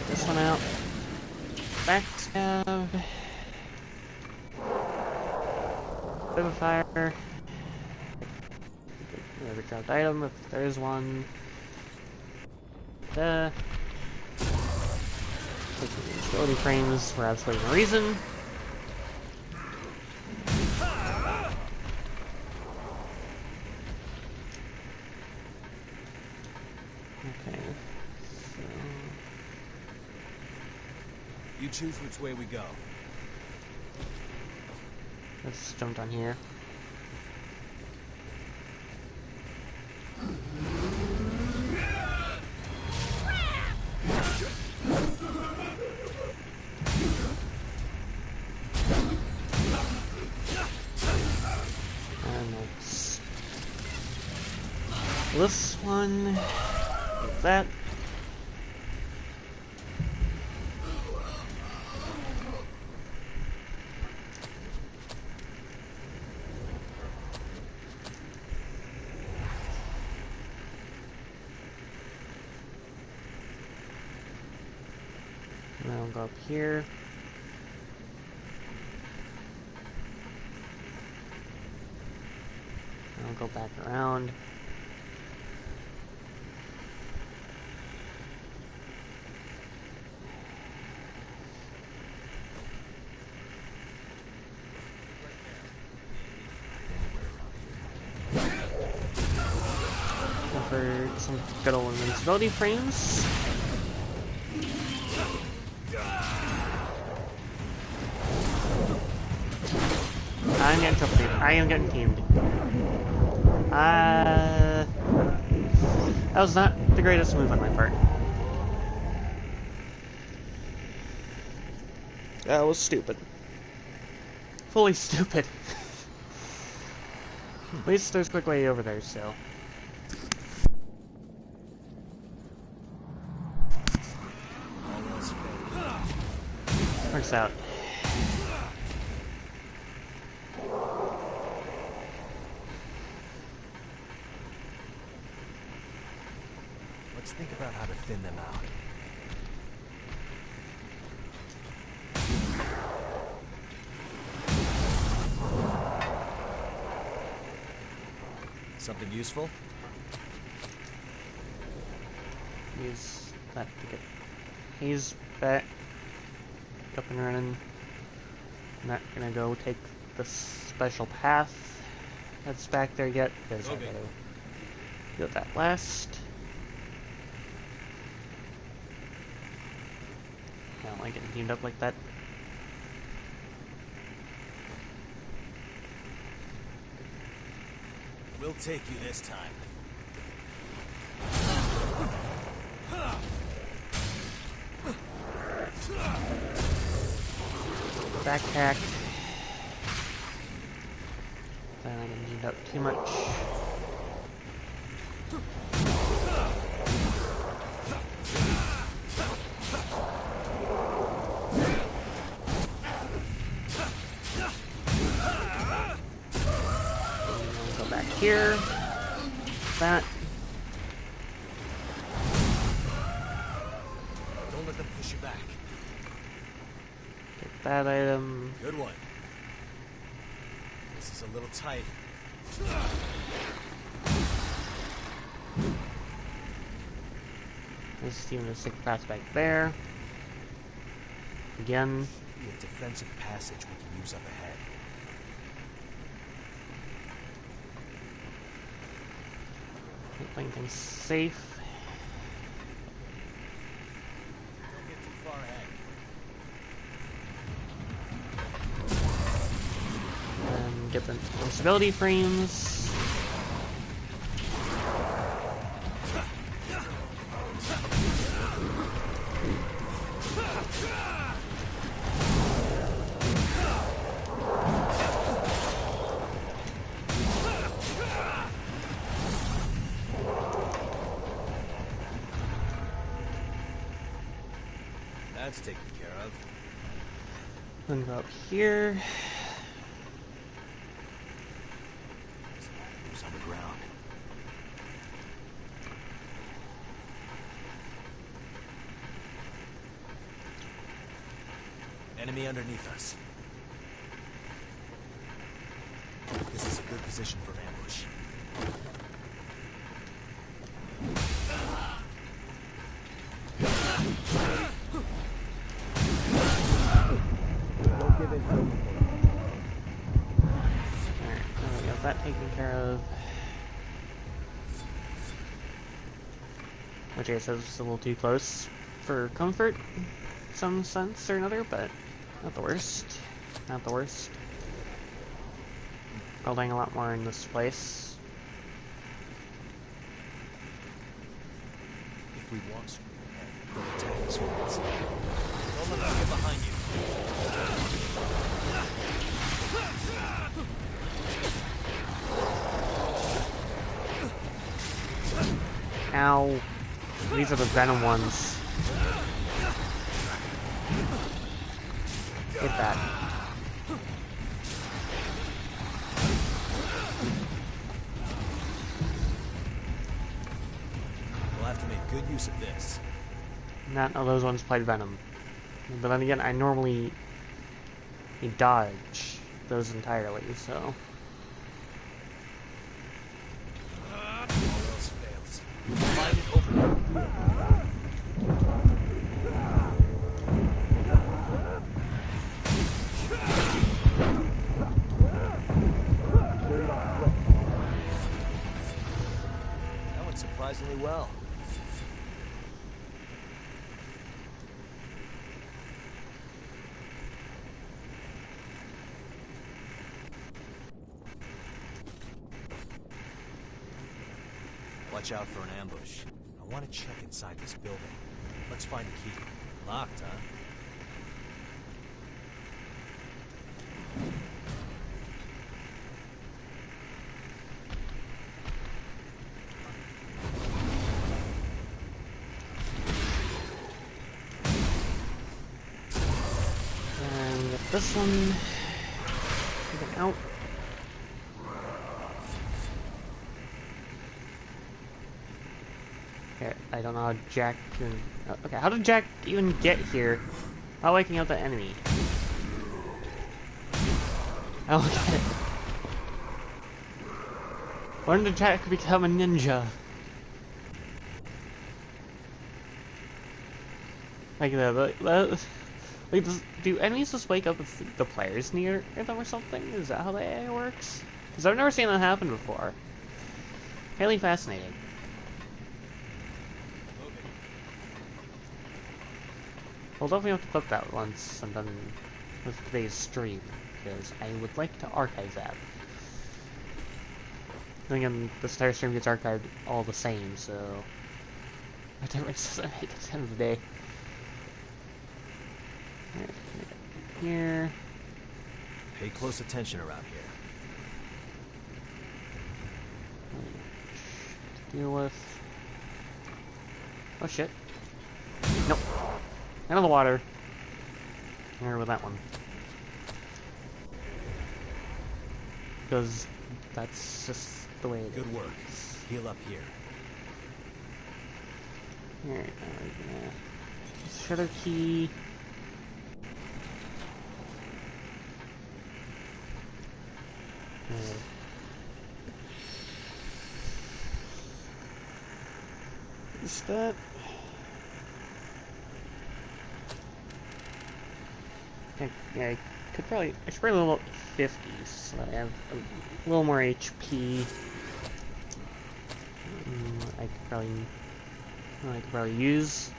This one out. Backstab. Vivifire. Another dropped item if there is one. Ability frames for absolutely no reason. Okay. So You choose which way we go. let's jump down here. And let's this one with that. And then I'll go up here. And I'll go back around. for some good old invincibility frames. I'm getting triple. I am getting teamed. That was not the greatest move on my part. That was stupid. Fully stupid. At least there's a quick way over there, so. Works out. Let's think about how to thin them out. Something useful? Use that to get Hayes back up and running. I'm not gonna go take the special path that's back there yet, because I gotta get that last. I don't like getting teamed up like that. We'll take you this time. Backpack. Then I can teamed up too much. Here, that. Don't let them push you back. Get that item. Good one. This is a little tight. There's even a secret path back there. Again. Be a defensive passage we can use up ahead. Playing things safe. Don't get too far ahead. And get the instability frames. That's taken care of. Then go up here. Who's on the ground? Enemy underneath us. This is a good position for ambush. That taken care of. Which I guess is a little too close for comfort, in some sense or another, but not the worst. Not the worst. Building a lot more in this place. If we want to, they'll attack us from inside. Don't let them get behind you. Ow. These are the venom ones. Get that. We'll have to make good use of this. None of those ones played venom. But then again, I normally dodge those entirely, so. All else fails. Find it open. That one's surprisingly well. Watch out for an ambush. I want to check inside this building. Let's find the key. Locked, huh? And get this one. Get out. Okay, I don't know how Jack can... Okay, how did Jack even get here? How waking out the enemy? I don't get it. When did Jack become a ninja? Like like, do enemies just wake up if the players near them or something? Is that how the AI works? Because I've never seen that happen before. Highly fascinating. We'll definitely have to clip that once I'm done with today's stream, because I would like to archive that. Then again, this entire stream gets archived all the same, so... what difference does it make at the end of the day? Alright, here... Pay close attention around here. Deal with... oh shit. Nope. Out of the water. Here with that one. Because that's just the way it is. Good work. Heal up here. Alright, shutter key. Is that? Yeah, I should probably level up 50 so that I have a little more HP. I could probably use.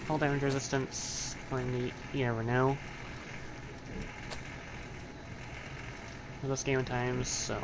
Fall damage resistance. You never know. This game at times, so.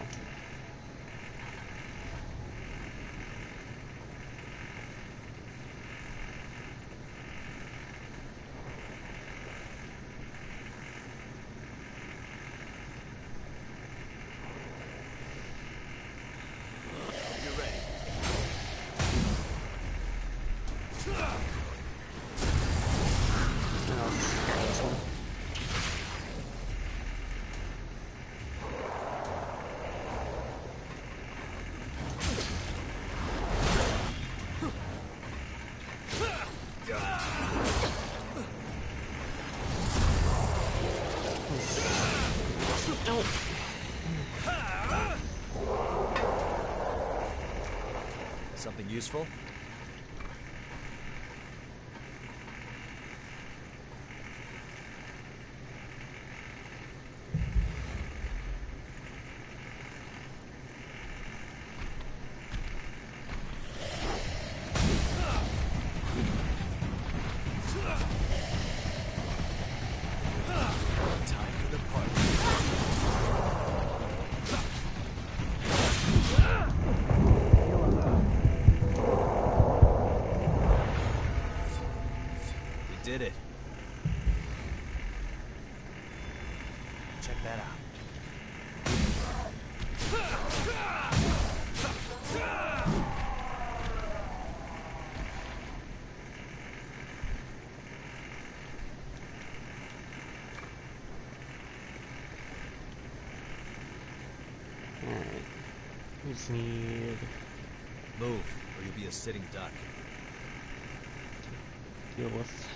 Something useful? Time for the party. Did it. Check that out. Alright. We just need... Move, or you'll be a sitting duck. deal with.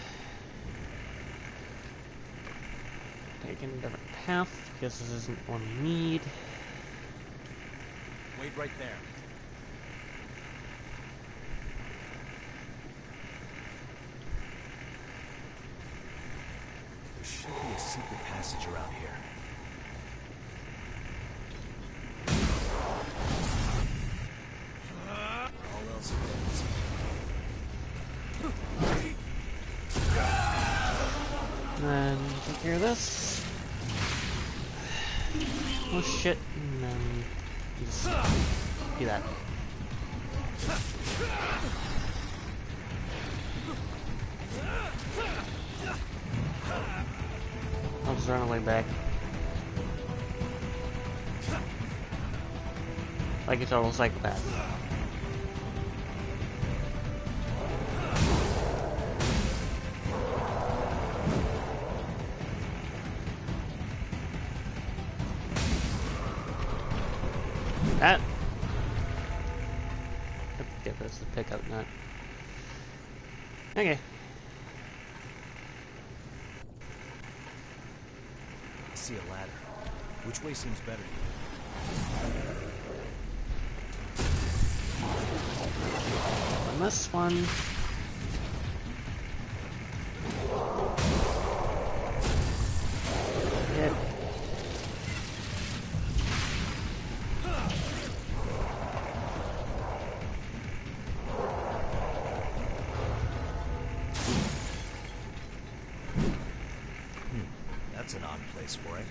Taking a different path, because this isn't one we need. Wait right there. There should be a secret passage around here. this. Oh shit, and then you just do that. I'll just run away back. Like a total psychopath. That. Get this to pick up nut. Okay. I see a ladder. Which way seems better to you? On this one. Hit. That's an odd place for it.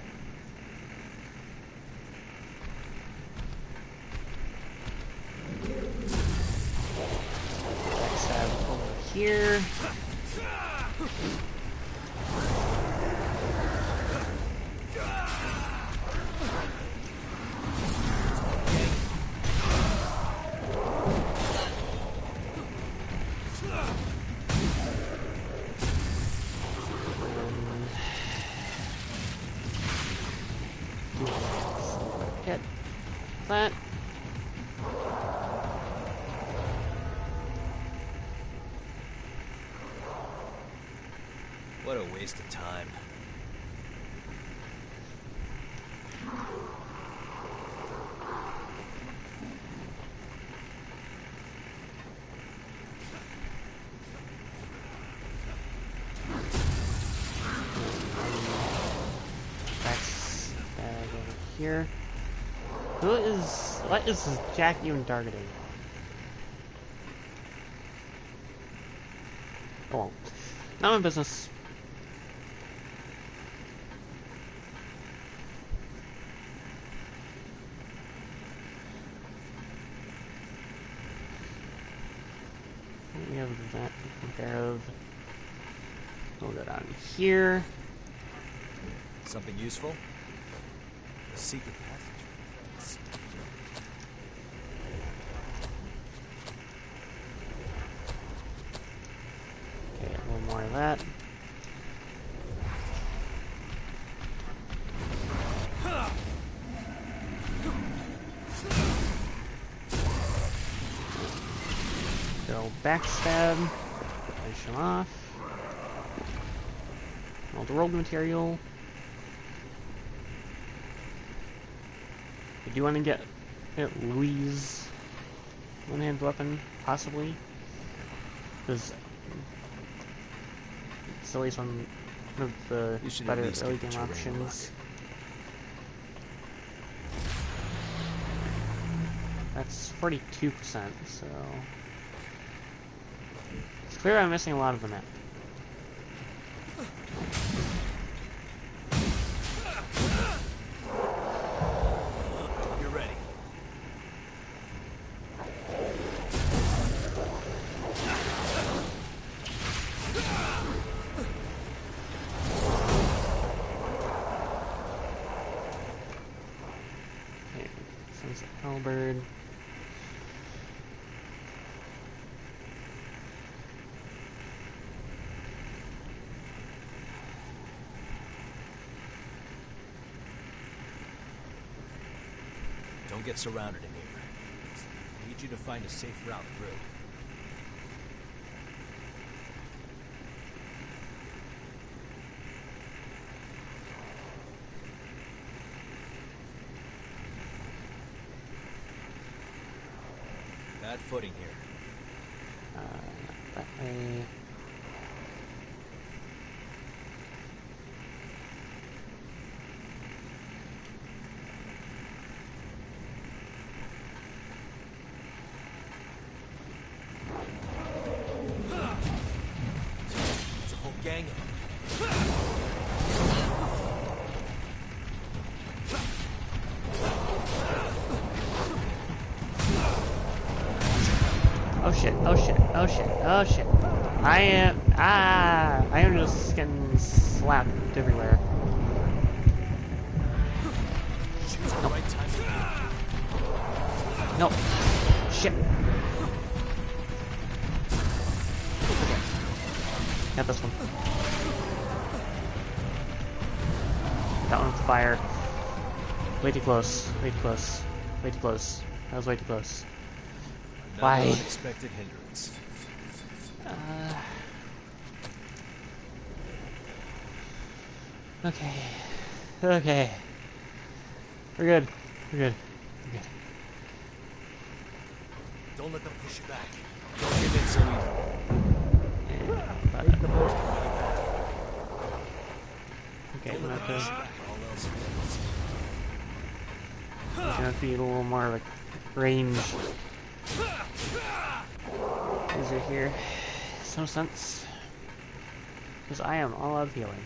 Backstab over here. Hit that. What a waste of time. Backstab over here. What is Jack even targeting? Oh well. Not my business. We have that to compare of. We'll go down here. Something useful? A secret passage. Okay, a little more of that. Go backstab. Finish him off. All the rogue material. I do want to get Louise one-hand weapon, possibly. Because it's at least one of the better early game options. That's 42%, so it's clear I'm missing a lot of the map. You're ready. Okay, Sunset Halberd. Don't get surrounded in here. I need you to find a safe route through. Bad footing here. That way. There's a whole gang of them. Oh shit, oh shit, oh shit, oh shit. I am just getting slapped everywhere. Nope. Right time. Nope. Shit. Got this one. That one's fire. Way too close. Way too close. Way too close. That was way too close. Why? Another unexpected hindrance. Okay. Okay. We're good. We're good. We're good. Don't let them push you back. Don't give in so easily. Okay, I'm gonna have to, All else fails. gonna have to be a little more of a range user here. Some sense. Because I am all out of healing.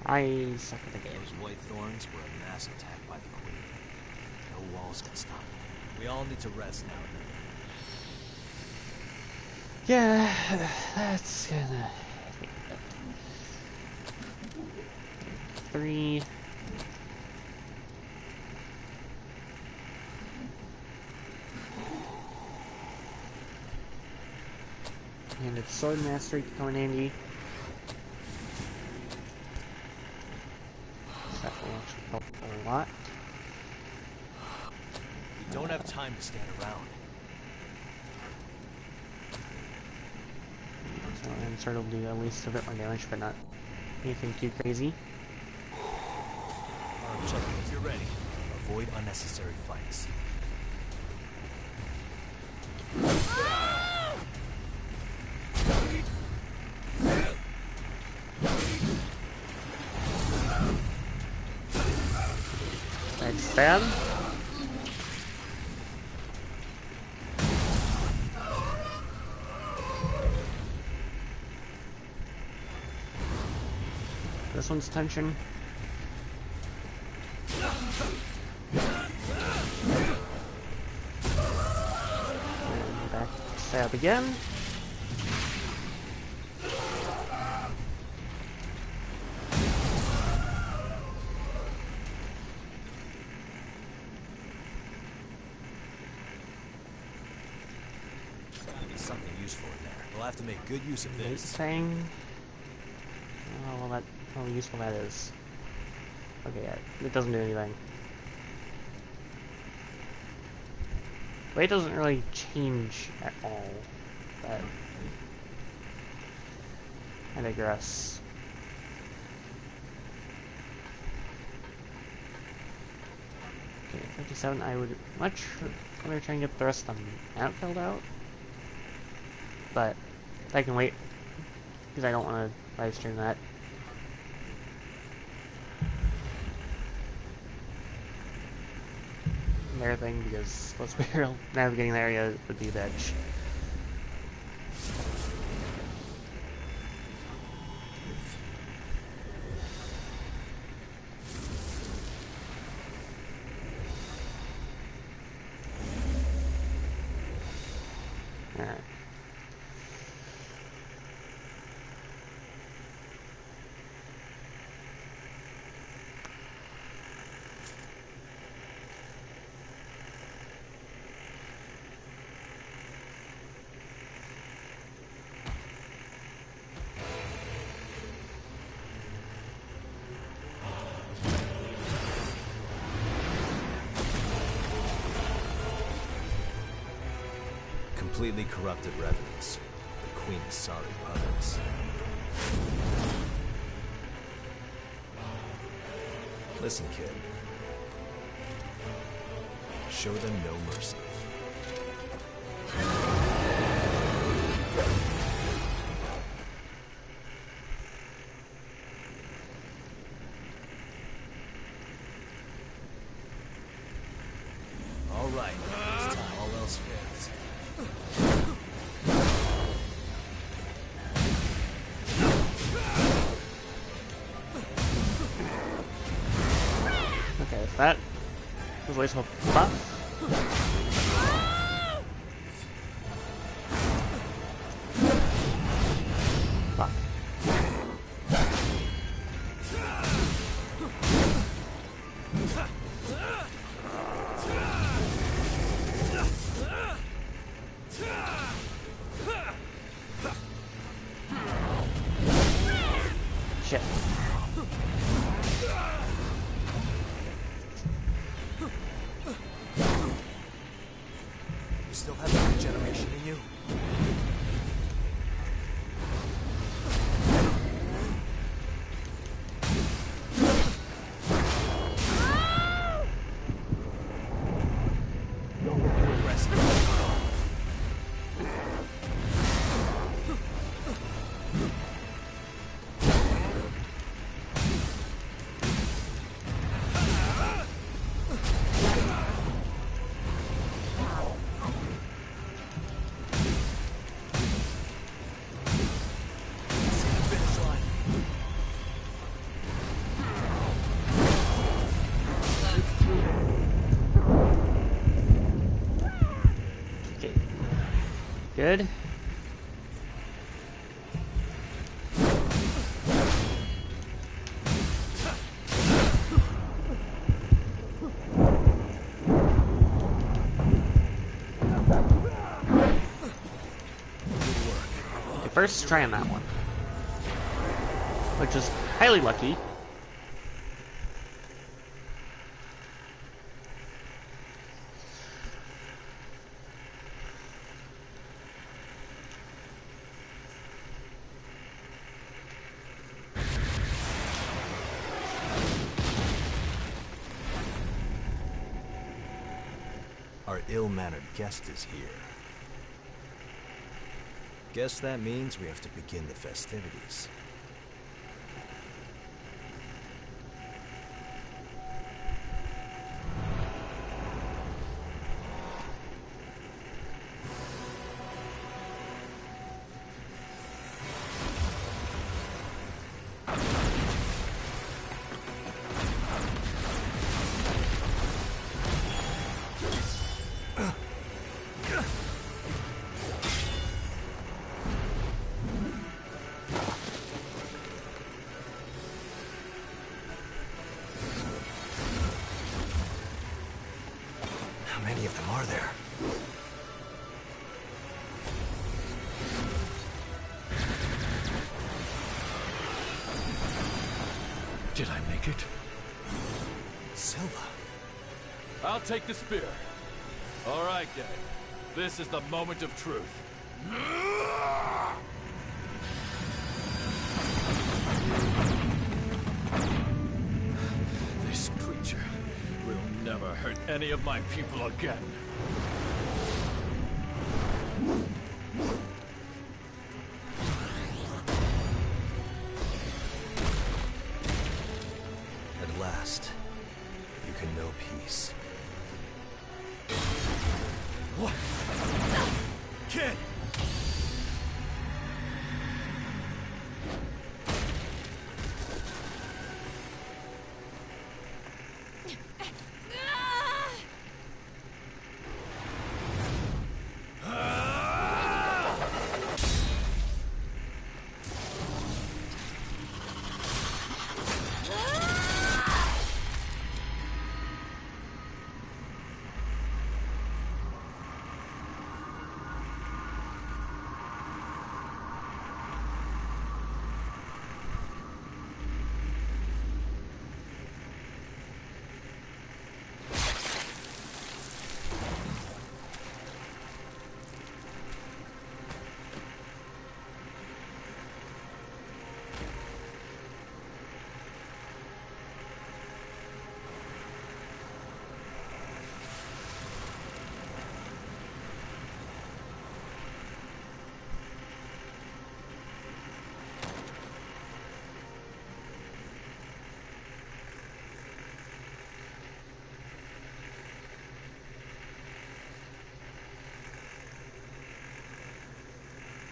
I suck at the game. Those white thorns were a mass attack by the Queen. No walls can stop it. We all need to rest now. Yeah, that's gonna... 3... And it's sword mastery to come in handy. That will actually help a lot. We don't have time to stand around. So and sort of do at least a bit more damage, but not anything too crazy. Arm check if you're ready. Avoid unnecessary fights. Side stab. This one's tension. And back stab again. Gotta be something useful in there. We'll have to make good use of Weight this. thing. Oh, well, that how useful that is. Okay, yeah, it doesn't do anything. Weight doesn't really change at all, but I digress. Okay, 57, I would much rather try and get the rest of the map filled out, but I can wait, because I don't want to live stream that. And everything, because let's be real, navigating the area would be a bitch. Alright. Completely corrupted revenants. The Queen's sorry puppets. Listen, kid. Show them no mercy. All right, this time all else fails. Okay, that was wasteful buff. Shit. You still have that regeneration in you. Good. Okay, first try on that one, which is highly lucky. Our ill-mannered guest is here. Guess that means we have to begin the festivities. How many of them are there? Did I make it? Silva. I'll take the spear. All right, gang. This is the moment of truth. This creature will never hurt any of my people again. At last, you can know peace. What? Kid!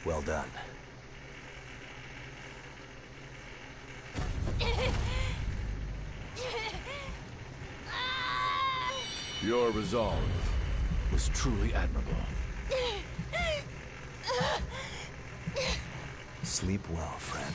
Well done. Your resolve was truly admirable. Sleep well, friend.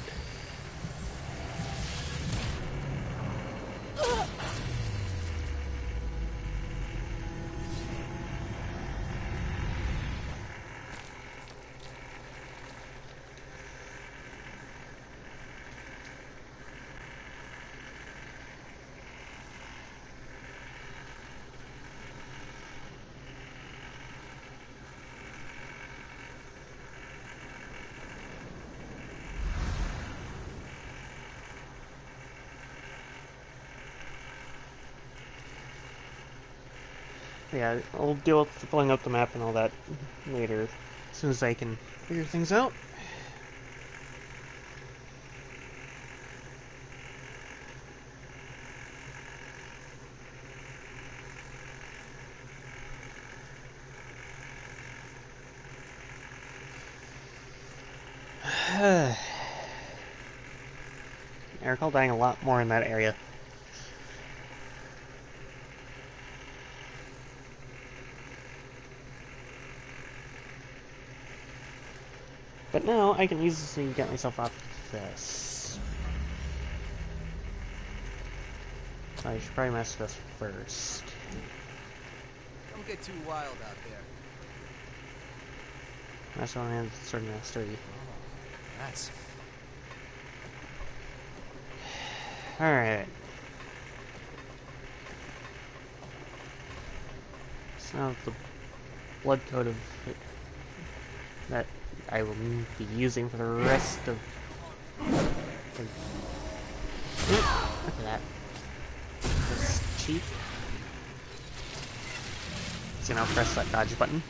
Yeah, I'll deal with filling up the map and all that later, as soon as I can figure things out. I recall dying a lot more in that area. But now I can easily get myself off this. So I should probably mess this first. Don't get too wild out there. That's one and sword mastery. That's... Alright. So now the blood code of that I will be using for the rest of the... Look at that. That's cheap. So now press that dodge button.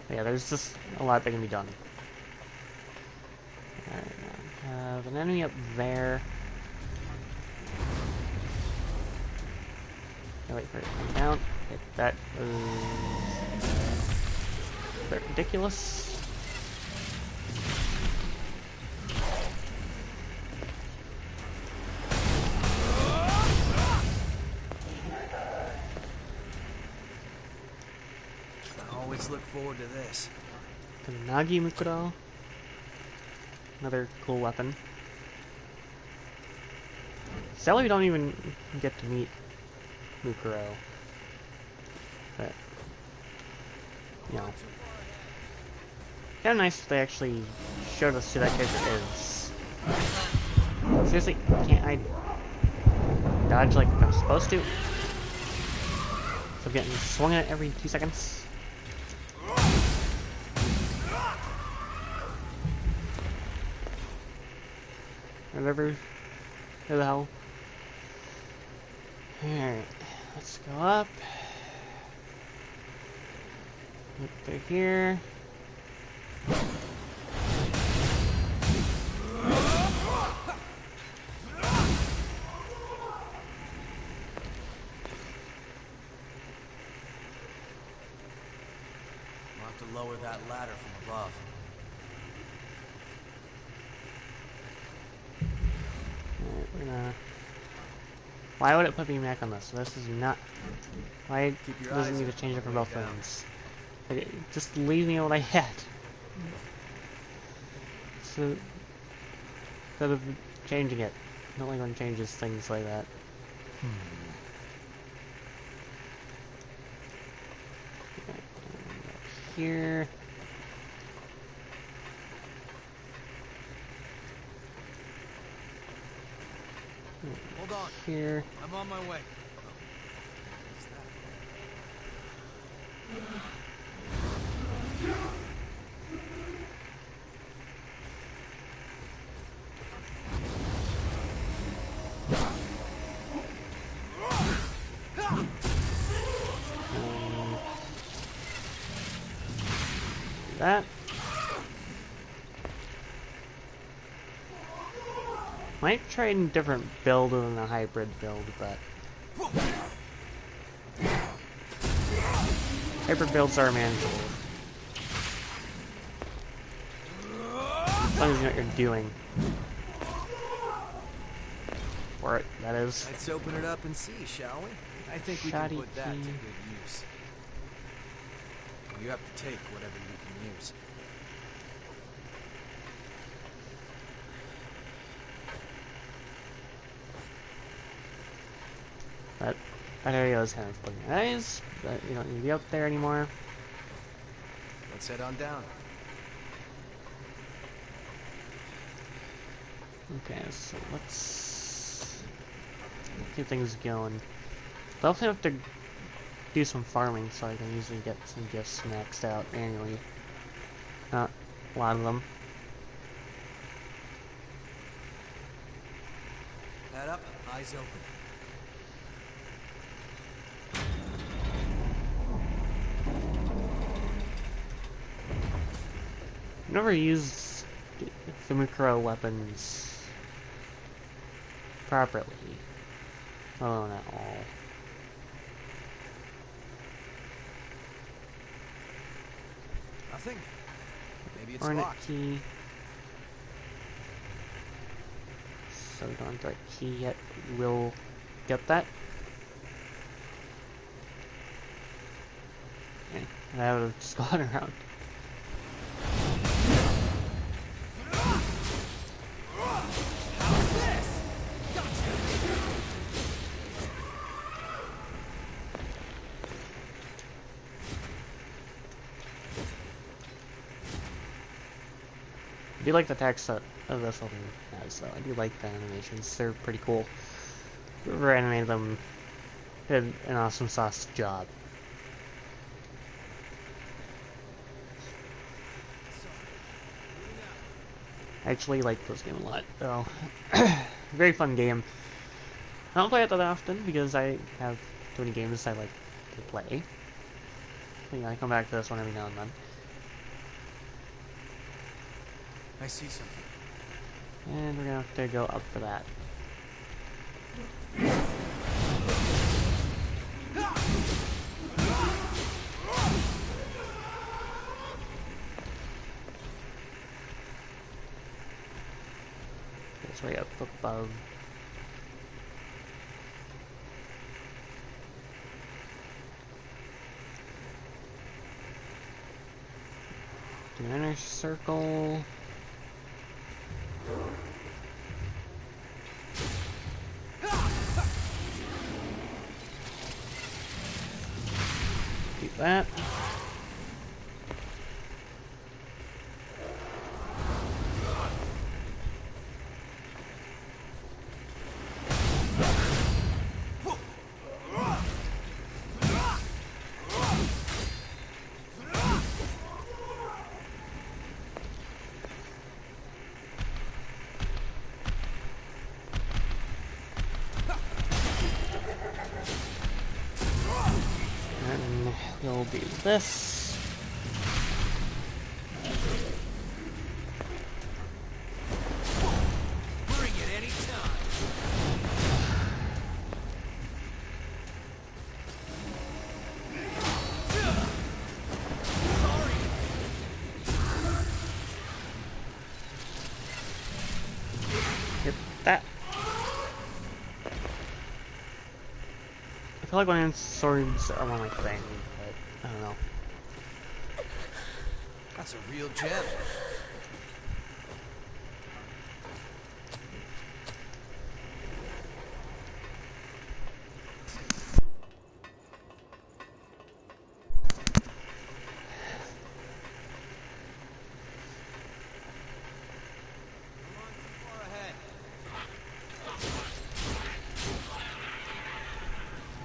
Yeah, there's just a lot that can be done. Alright, now I have an enemy up there. Wait for it to come down. Hit that. A bit ridiculous. I always look forward to this. Nagi Mukuro. Another cool weapon. Sadly, we don't even get to meet Mukuro. But, you know. Kinda nice if they actually showed us who that character is. Seriously, can't I dodge like I'm supposed to? So I'm getting swung at every 2 seconds. Whatever. Who the hell? Alright, let's go up. Look through here. We'll have to lower that ladder from above. Alright, we're gonna... Why would it put me back on this? This is not... Why does it need to change it for both ends? Like, just leave me what I had. So... Instead of changing it. I don't like when it changes things like that. Okay, here... Hold on. Here. I'm on my way. That. Might try a different build than a hybrid build, but hybrid builds are manageable. As long as you know what you're doing. For it, that is. Let's open it up and see, shall we? I think we can put that to good use. You have to take whatever you can use. That area is kind of looking nice, but you don't need to be up there anymore. Let's head on down. Okay, so let's keep things going. I'll also have to do some farming so I can usually get some gifts maxed out annually. A lot of them. Head up, eyes open. Never used the micro weapons properly. Oh, not all. Nothing. Maybe it's Hornet locked. key. So we don't have the right key yet. We'll get that. Okay. And I would have just gone around. I do like the text that this one has, though. I do like the animations. They're pretty cool. Whoever animated them did an awesome sauce job. I actually like this game a lot, though. Very fun game. I don't play it that often because I have too many games I like to play. But, yeah, I come back to this one every now and then. I see something. And we're gonna have to go up for that. It's way up above. Do an inner circle. Do that. And we'll do this. Bring it anytime. Hit that. I feel like one-hand swords are one like thing, but I don't know. That's a real gem.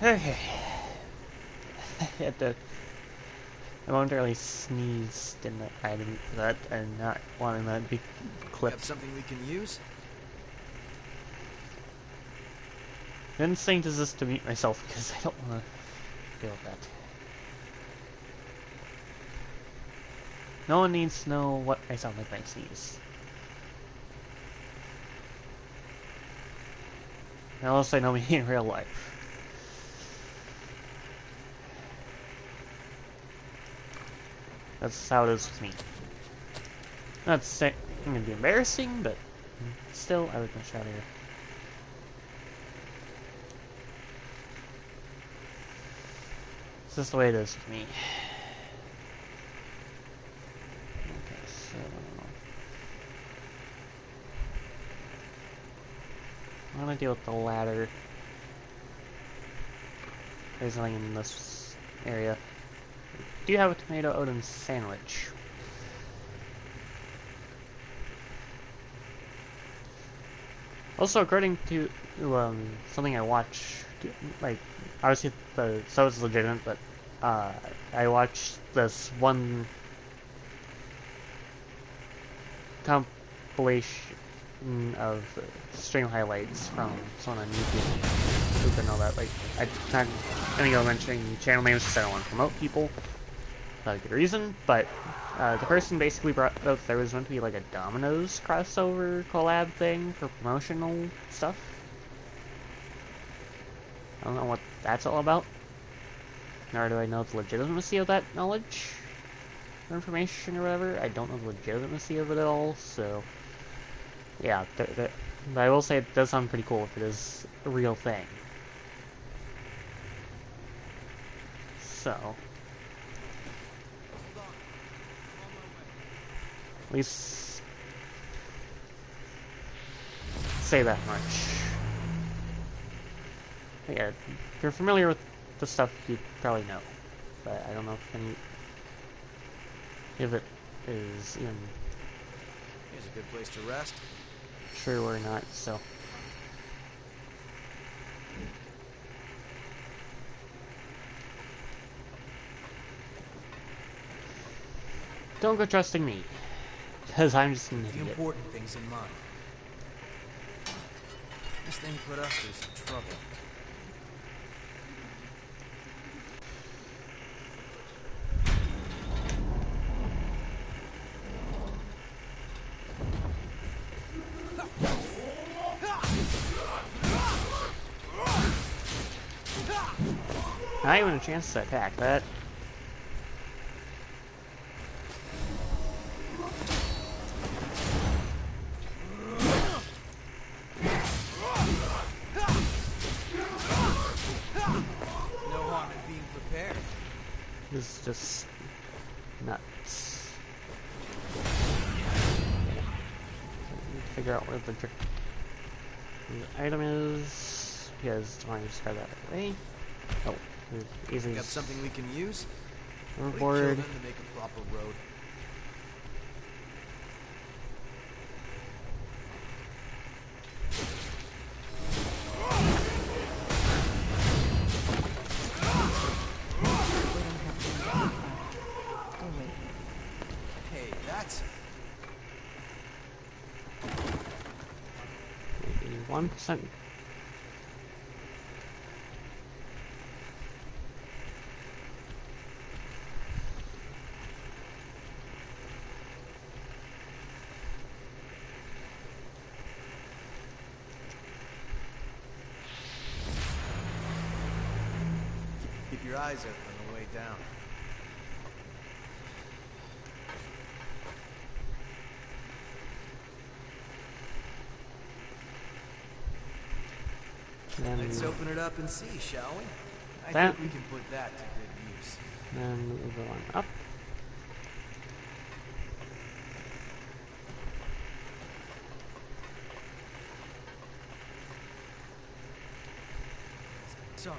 Okay. I momentarily sneezed in the item for that and not wanting that to be Got clipped. something we can use? The instinct is just to mute myself because I don't want to deal with that. No one needs to know what I sound like when I sneeze. Unless they know me in real life. That's how it is with me. Not saying I'm gonna be embarrassing, but still, I would much rather. It's just the way it is with me. Okay, so I'm gonna deal with the ladder. There's nothing in this area. Do you have a tomato Odin sandwich? Also, according to something I watched, like obviously the so it's legitimate, but I watched this one compilation of stream highlights from someone on YouTube and all that. Like, I'm not gonna go mentioning channel names because I don't want to promote people. Not a good reason, but the person basically brought up there was meant to be like a Domino's crossover collab thing for promotional stuff. I don't know what that's all about. Nor do I know the legitimacy of that knowledge or information or whatever. I don't know the legitimacy of it at all, so yeah, but I will say it does sound pretty cool if it is a real thing. So, at least say that much. Yeah, if you're familiar with the stuff, you probably know, but I don't know if any of it is even Here's a good place to rest. true or not, so. Don't go trusting me, because I'm just an The idiot. important things in mind. This thing put us through some trouble. Not even a chance to attack that. No harm in being prepared. This is just nuts. Figure out where the item is. Because I want to just grab that away. Oh, easily Got something we can use? overboard. Kill them to make a proper road. Hey, that's 1%. keep your eyes open on the way down. Let's open it up and see, shall we? I think we can put that to good use. Then move the one up. Sorry.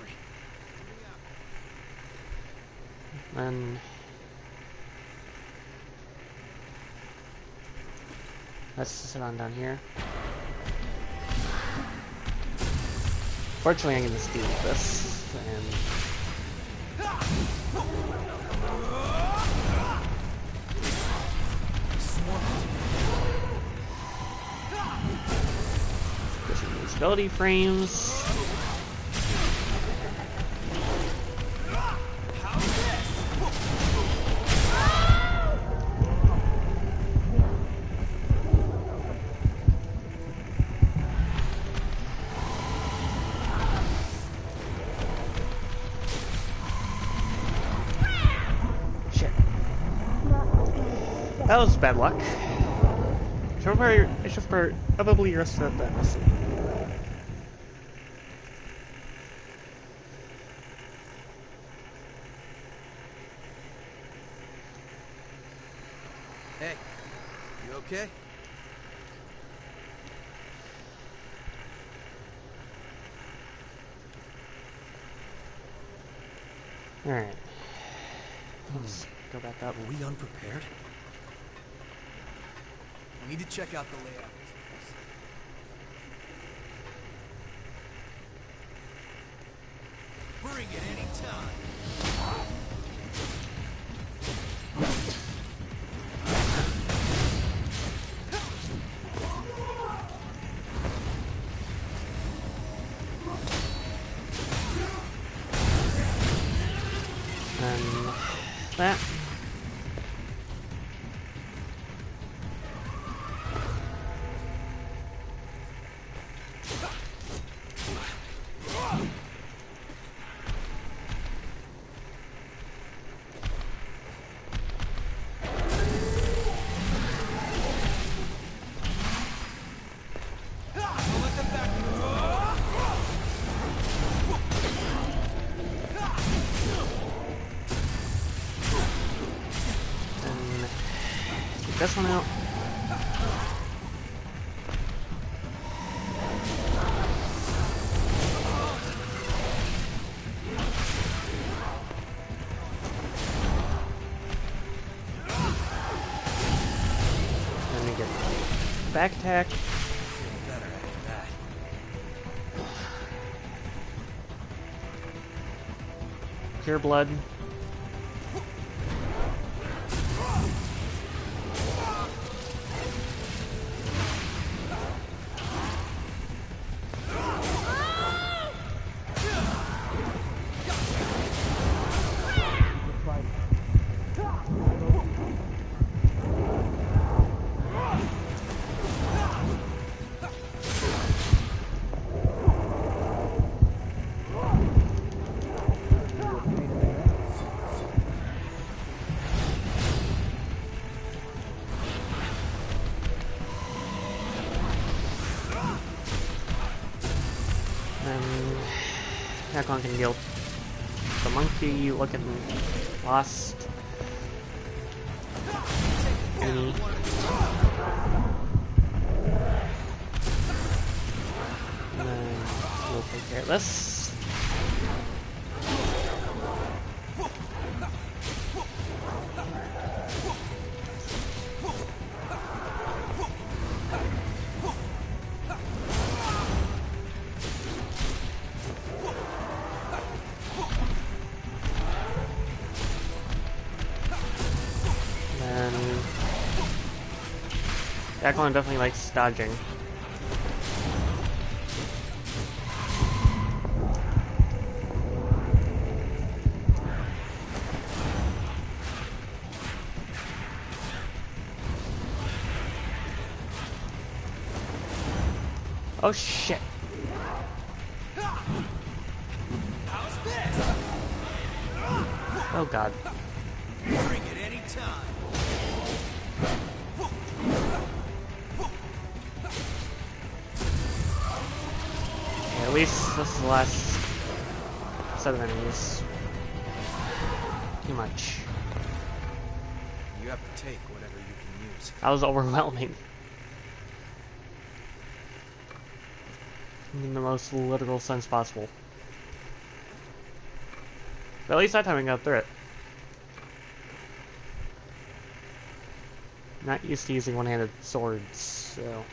Then let's sit on down here. Fortunately, I can just deal with this, and get some invisibility frames. That was bad luck. I should probably restart that. Hey, you okay? Alright. Let's go back up. Were we unprepared? We need to check out the layout of this place. Bring it anytime. And that. This one out. Let me get back attack. Better after that. Pure blood. Hakon can deal the monkey looking lost. Enemy. And then we'll take care of this. Hakon definitely likes dodging. Oh shit. Oh god. Bring it any time. Yeah, at least this is the last set of enemies. Too much. You have to take whatever you can use. That was overwhelming. In the most literal sense possible. But at least that time I got through it. Not used to using one-handed swords, so...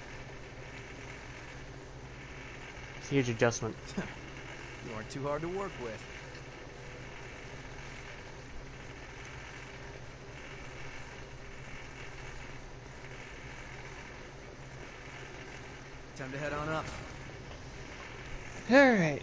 It's a huge adjustment. You aren't too hard to work with. Time to head on up. Alright.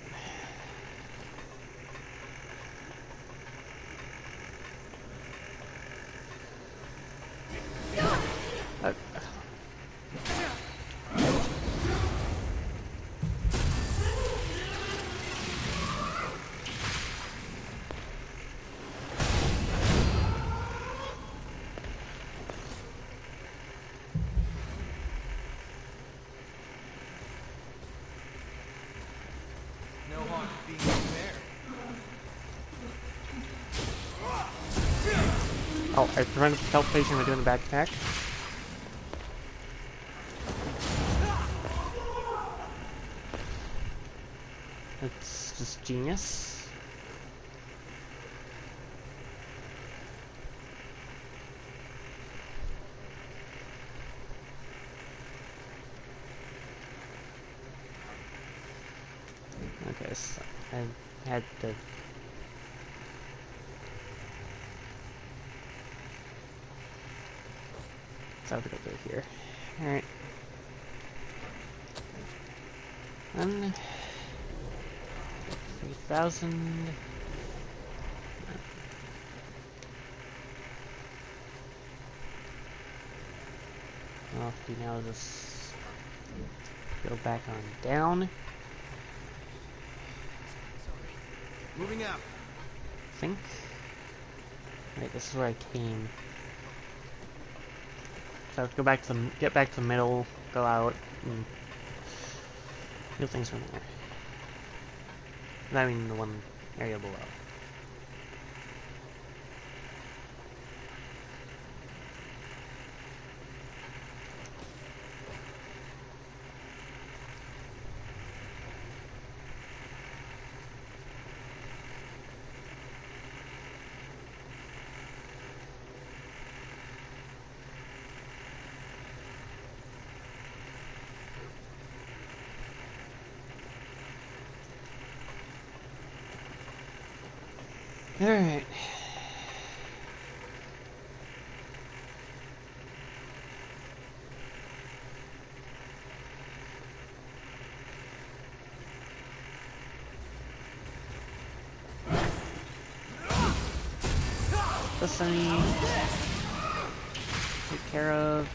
No harm in being prepared. Oh, I prevented the teleportation by doing the back attack. That's just genius. Okay, so I had to... So I have to go through here. Alright. And 3,000. I'll have to do now is just go back on down. Moving out. I think. Right, this is where I came. So I have to go back to the, get back to the middle, go out, and do things from there. I mean the one area below. Alright. This I need to take care of.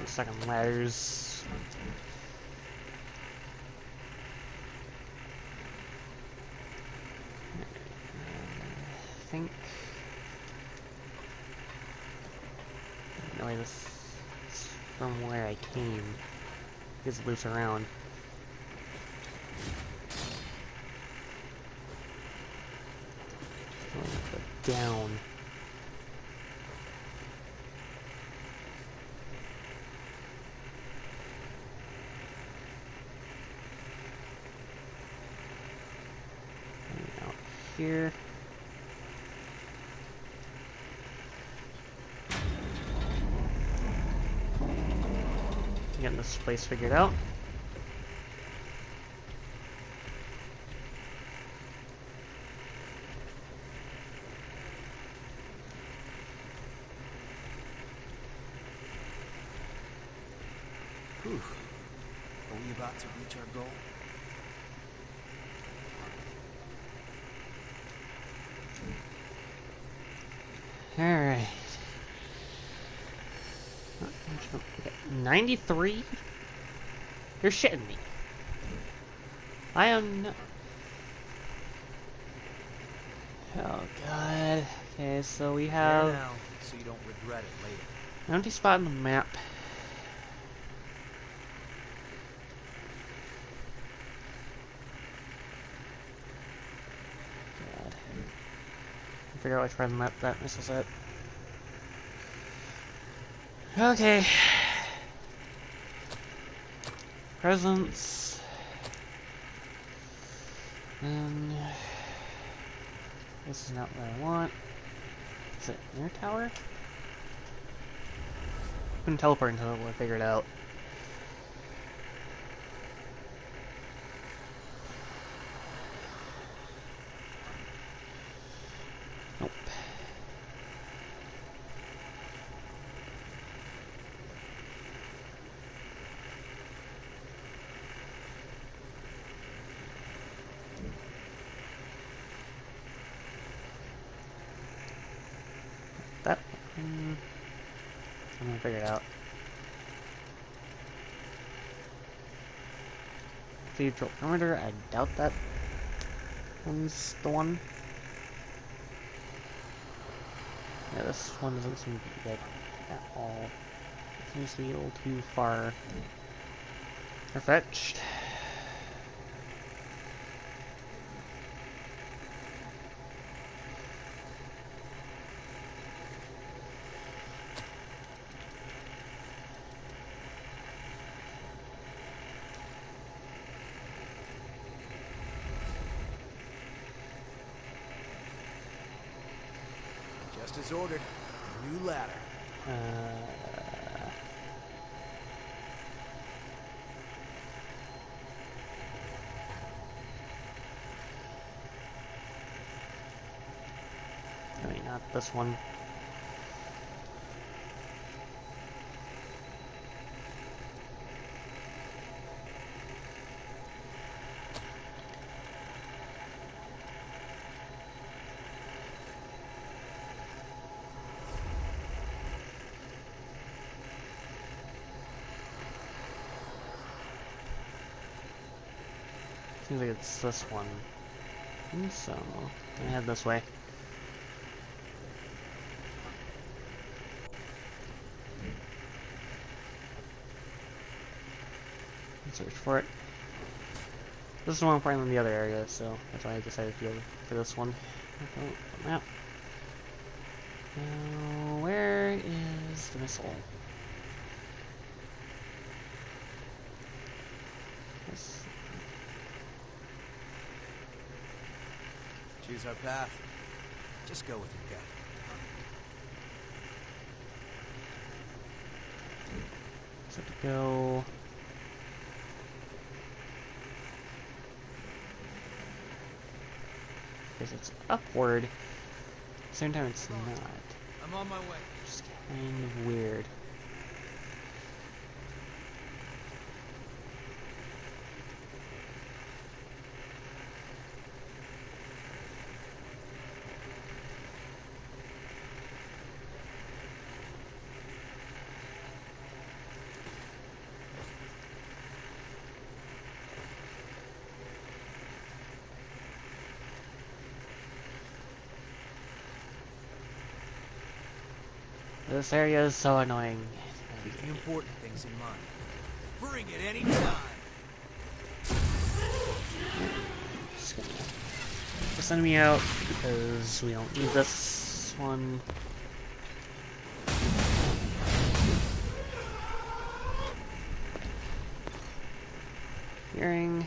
Second ladders. I think. No way, this is from where I came. Just loose around. Go down. Here. Getting this place figured out. Whew. Are we about to reach our goal? Alright. 93? You're shitting me. I am not... Oh god. Okay, so we have... There now, so you don't regret it later. an empty spot on the map. God. Figure out which part of the map that missile's at. Okay. Presents. And this is not what I want. Is it near tower? Couldn't teleport until I figured it out. Nope. That I'm gonna figure it out. Cathedral perimeter, I doubt that one's the one. Yeah, this one doesn't seem to be good at all. It seems to be a little too far-fetched. Just as ordered. New ladder. I mean, not this one. Seems like it's this one. And so, I head this way. Search for it. This is one part in the other area, so that's why I decided to go for this one. Oh, map. Now, where is the missile? Choose our path. Just go with your gut. So to go. Because it's upward. At the same time, it's not. I'm on my way. Just kind of weird. This area is so annoying. Keep the important things in mind. Bring it any time. Just gonna put this enemy out because we don't need this one. Hearing.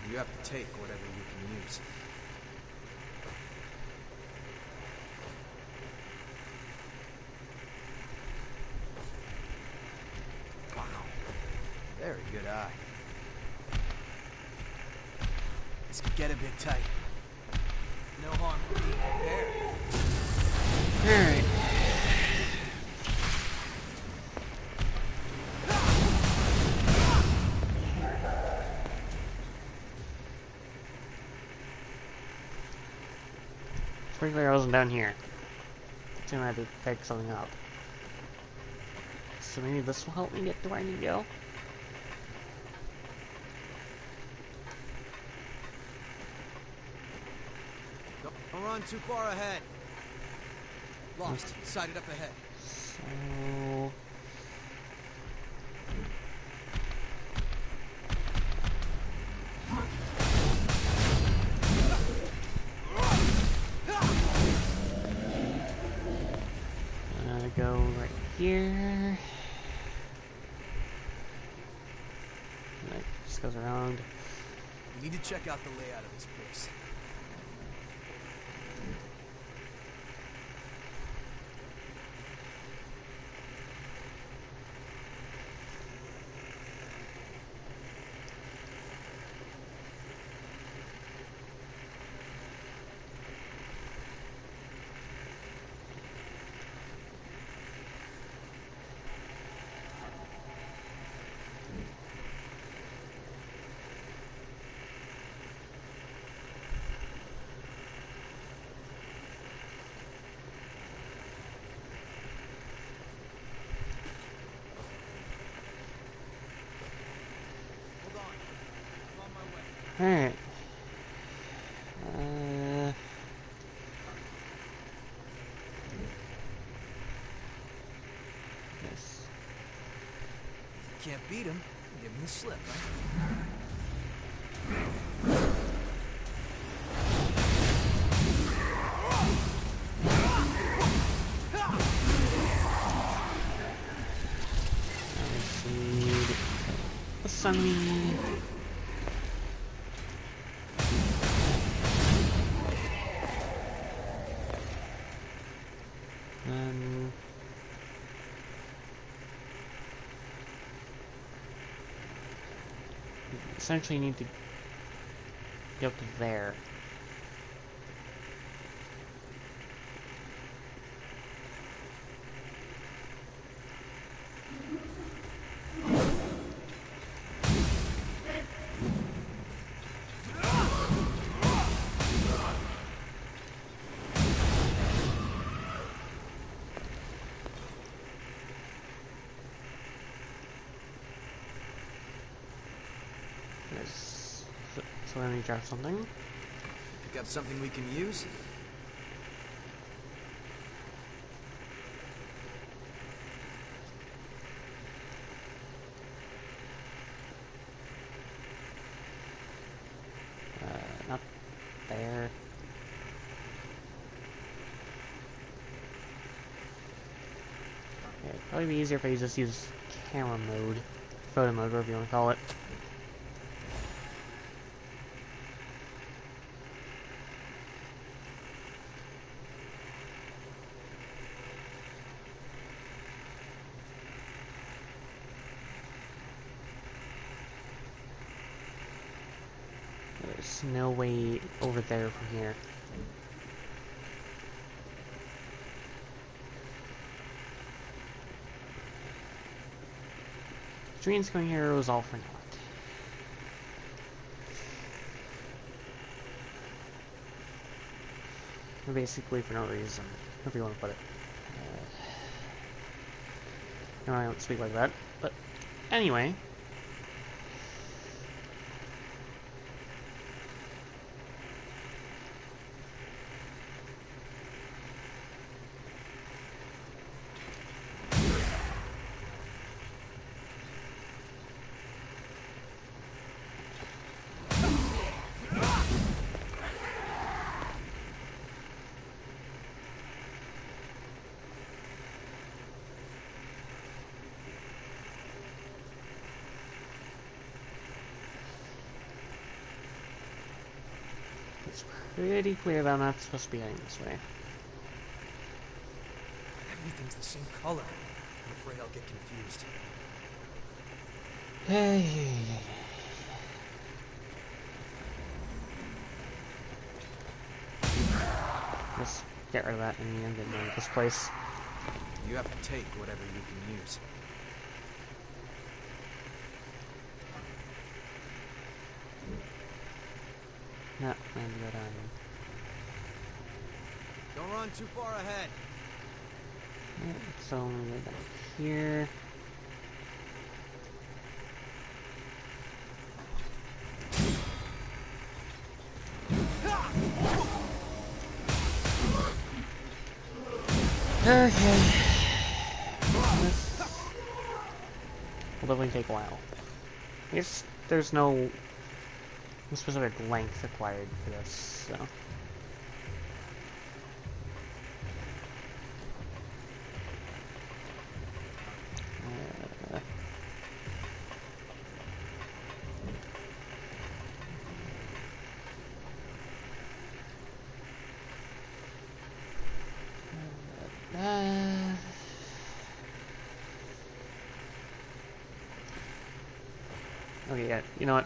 You have to take whatever you can use. Wow. Very good eye. This could get a bit tight. No harm in being prepared. Alright. Pretty clear I wasn't down here. So I had to pick something up. So maybe this will help me get to where I need to go. Don't run too far ahead. Lost. Sighted up ahead. So... go right here. That just goes around. We need to check out the layout of this place. Alright. Yes. Can't beat him. Give him the slip, right? Sunny. essentially need to get up to there. So let me drop something. Pick up something we can use? Not there. Yeah, it'd probably be easier if I just use camera mode, photo mode, whatever you want to call it. There's no way over there from here. Dreams going here was all for naught. Or basically for no reason, however you want to put it. No, I don't speak like that, but anyway. It's pretty clear that I'm not supposed to be heading this way. Everything's the same color. I'm afraid I'll get confused. Hey. Just get rid of that and I'm getting out of this place. You have to take whatever you can use. No, I'm good on. Don't run too far ahead. Yeah, so I'm gonna go down here. Okay. This will definitely take a while. I guess there's no specific length required for this, so. Okay, yeah, you know what?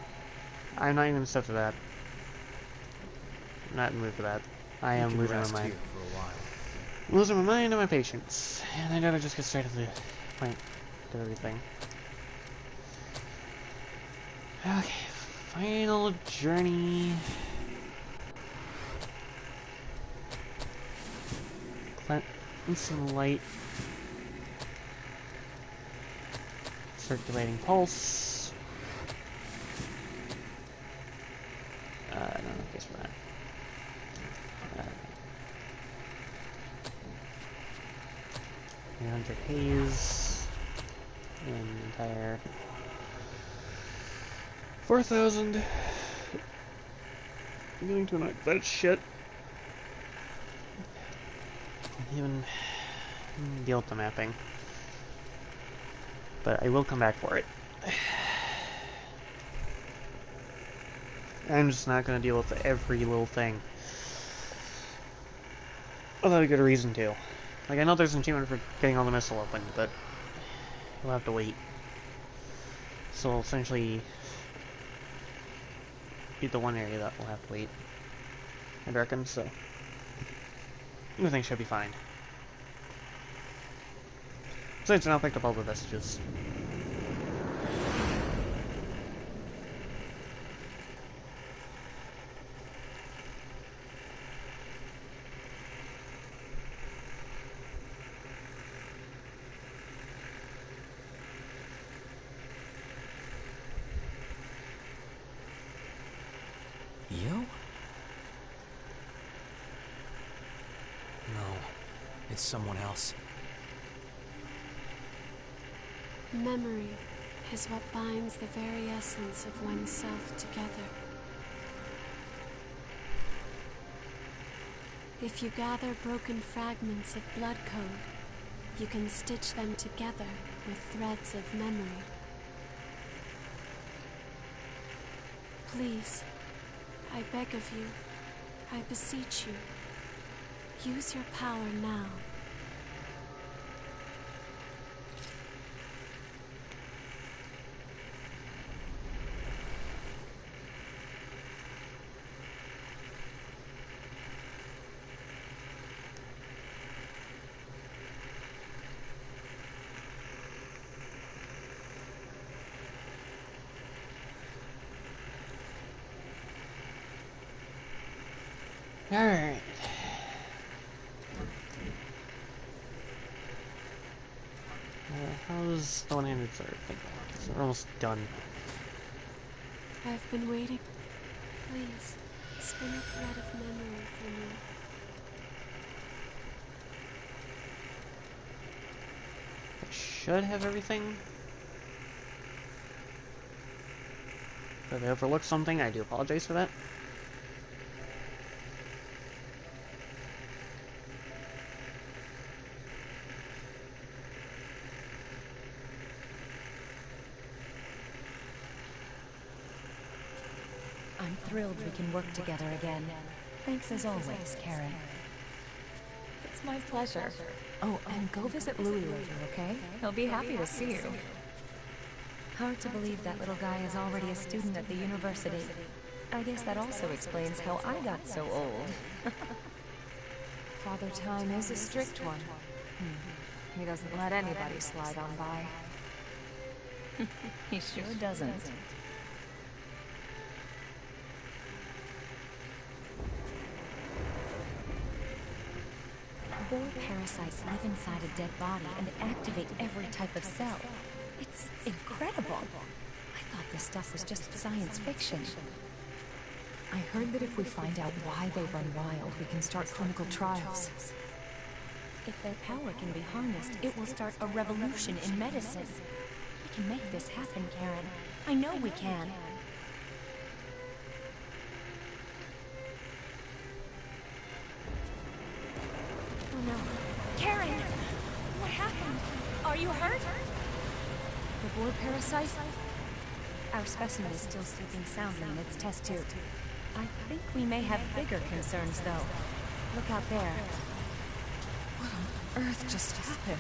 I'm not even gonna step to that. I'm not in the mood for that. I am losing my mind. For a while. Losing my mind and my patience. And I gotta just get straight to the point of everything. Okay, final journey. Cleansing light. Circulating pulse. No case for that. Hunter Haze. And entire 4,000. I'm getting to annoyed that shit. Can't even deal with the mapping. But I will come back for it. I'm just not going to deal with every little thing. Without a good reason to. Like, I know there's an achievement for getting all the missile open, but we'll have to wait. So essentially, be the one area that we'll have to wait, I reckon, so everything should be fine. Besides, I now picked up all the vestiges. You? No, it's someone else. Memory is what binds the very essence of oneself together. If you gather broken fragments of blood code, you can stitch them together with threads of memory. Please, I beg of you, I beseech you, use your power now. Alright. How's the one-handed sword thing going? We're almost done. I've been waiting. Please, spin a thread of memory for me. I should have everything. If I overlooked something, I do apologize for that. I'm thrilled we can work together again. Thanks as always, Karen. It's my pleasure. Oh, and go visit Louis later, okay? He'll be happy to see you. Hard to believe that little guy is already a student at the university. I guess that also explains how I got so old. Father Time is a strict one. He doesn't let anybody slide on by. He sure doesn't. Boar parasites live inside a dead body and activate every type of cell. It's incredible. I thought this stuff was just science fiction. I heard that if we find out why they run wild, we can start clinical trials. If their power can be harnessed, it will start a revolution in medicine. We can make this happen, Karen. I know we can. Oh no. Karen! What happened? Are you hurt? The boar parasite? Our specimen is still sleeping soundly in its test tube. I think we may have bigger concerns, though. Look out there. What on earth just happened?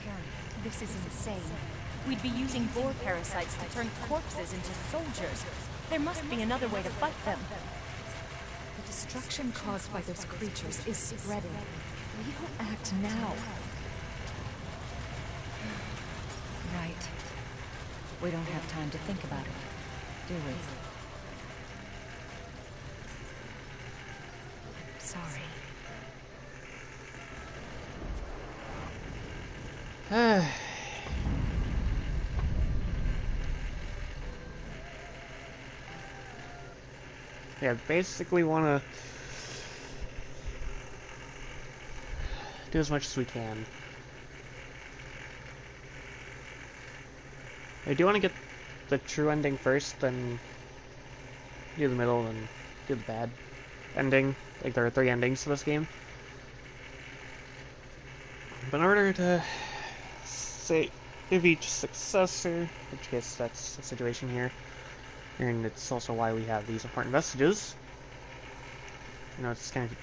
Karen, this is insane. We'd be using boar parasites to turn corpses into soldiers. There must be another way to fight them. The destruction caused by those creatures is spreading. We don't act now. Right. We don't have time to think about it, do we? Sorry. Yeah, basically want to do as much as we can. I do want to get the true ending first, then do the middle, and do the bad ending. Like, there are 3 endings to this game. But in order to say if each successor, which I guess that's the situation here, and it's also why we have these important vestiges, you know, it's kind of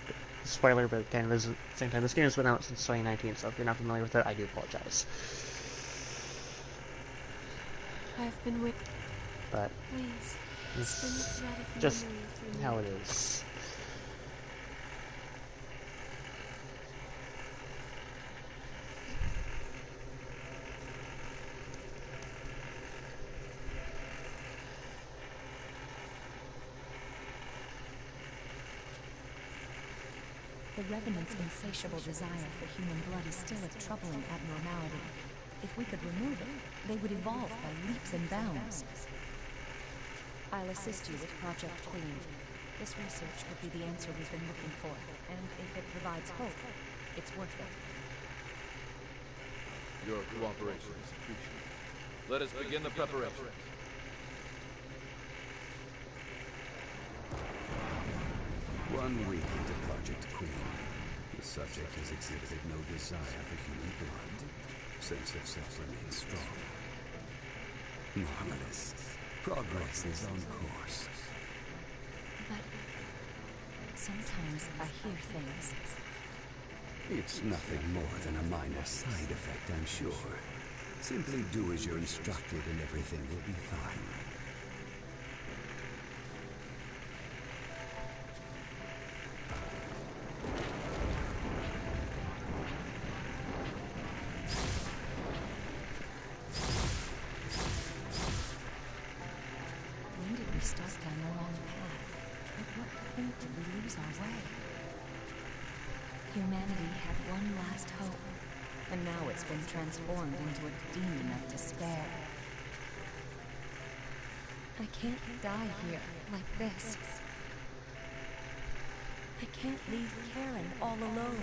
a spoiler, but kind of is at the same time. This game has been out since 2019, so if you're not familiar with it, I do apologize. I've been with. But Please, it's spin the thread of just memory through how me. it is. The Revenant's insatiable desire for human blood is still a troubling abnormality. If we could remove it, they would evolve by leaps and bounds. I'll assist you with Project Queen. This research would be the answer we've been looking for, and if it provides hope, it's worth it. Your cooperation is appreciated. Let us begin the preparations. One week into Project Queen, the subject has exhibited no desire for human blood. Sense of self remains strong. Marvelous. Progress is on course. But sometimes I hear things. It's nothing more than a minor side effect, I'm sure. Simply do as you're instructed and everything will be fine. When did we start down the wrong path? At what point did we lose our way? Humanity had one last hope, and now it's been transformed into a demon of despair. I can't die here, like this. I can't leave Karen all alone.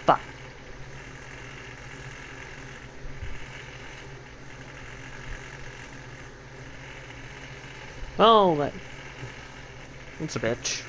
But well, that's a bitch.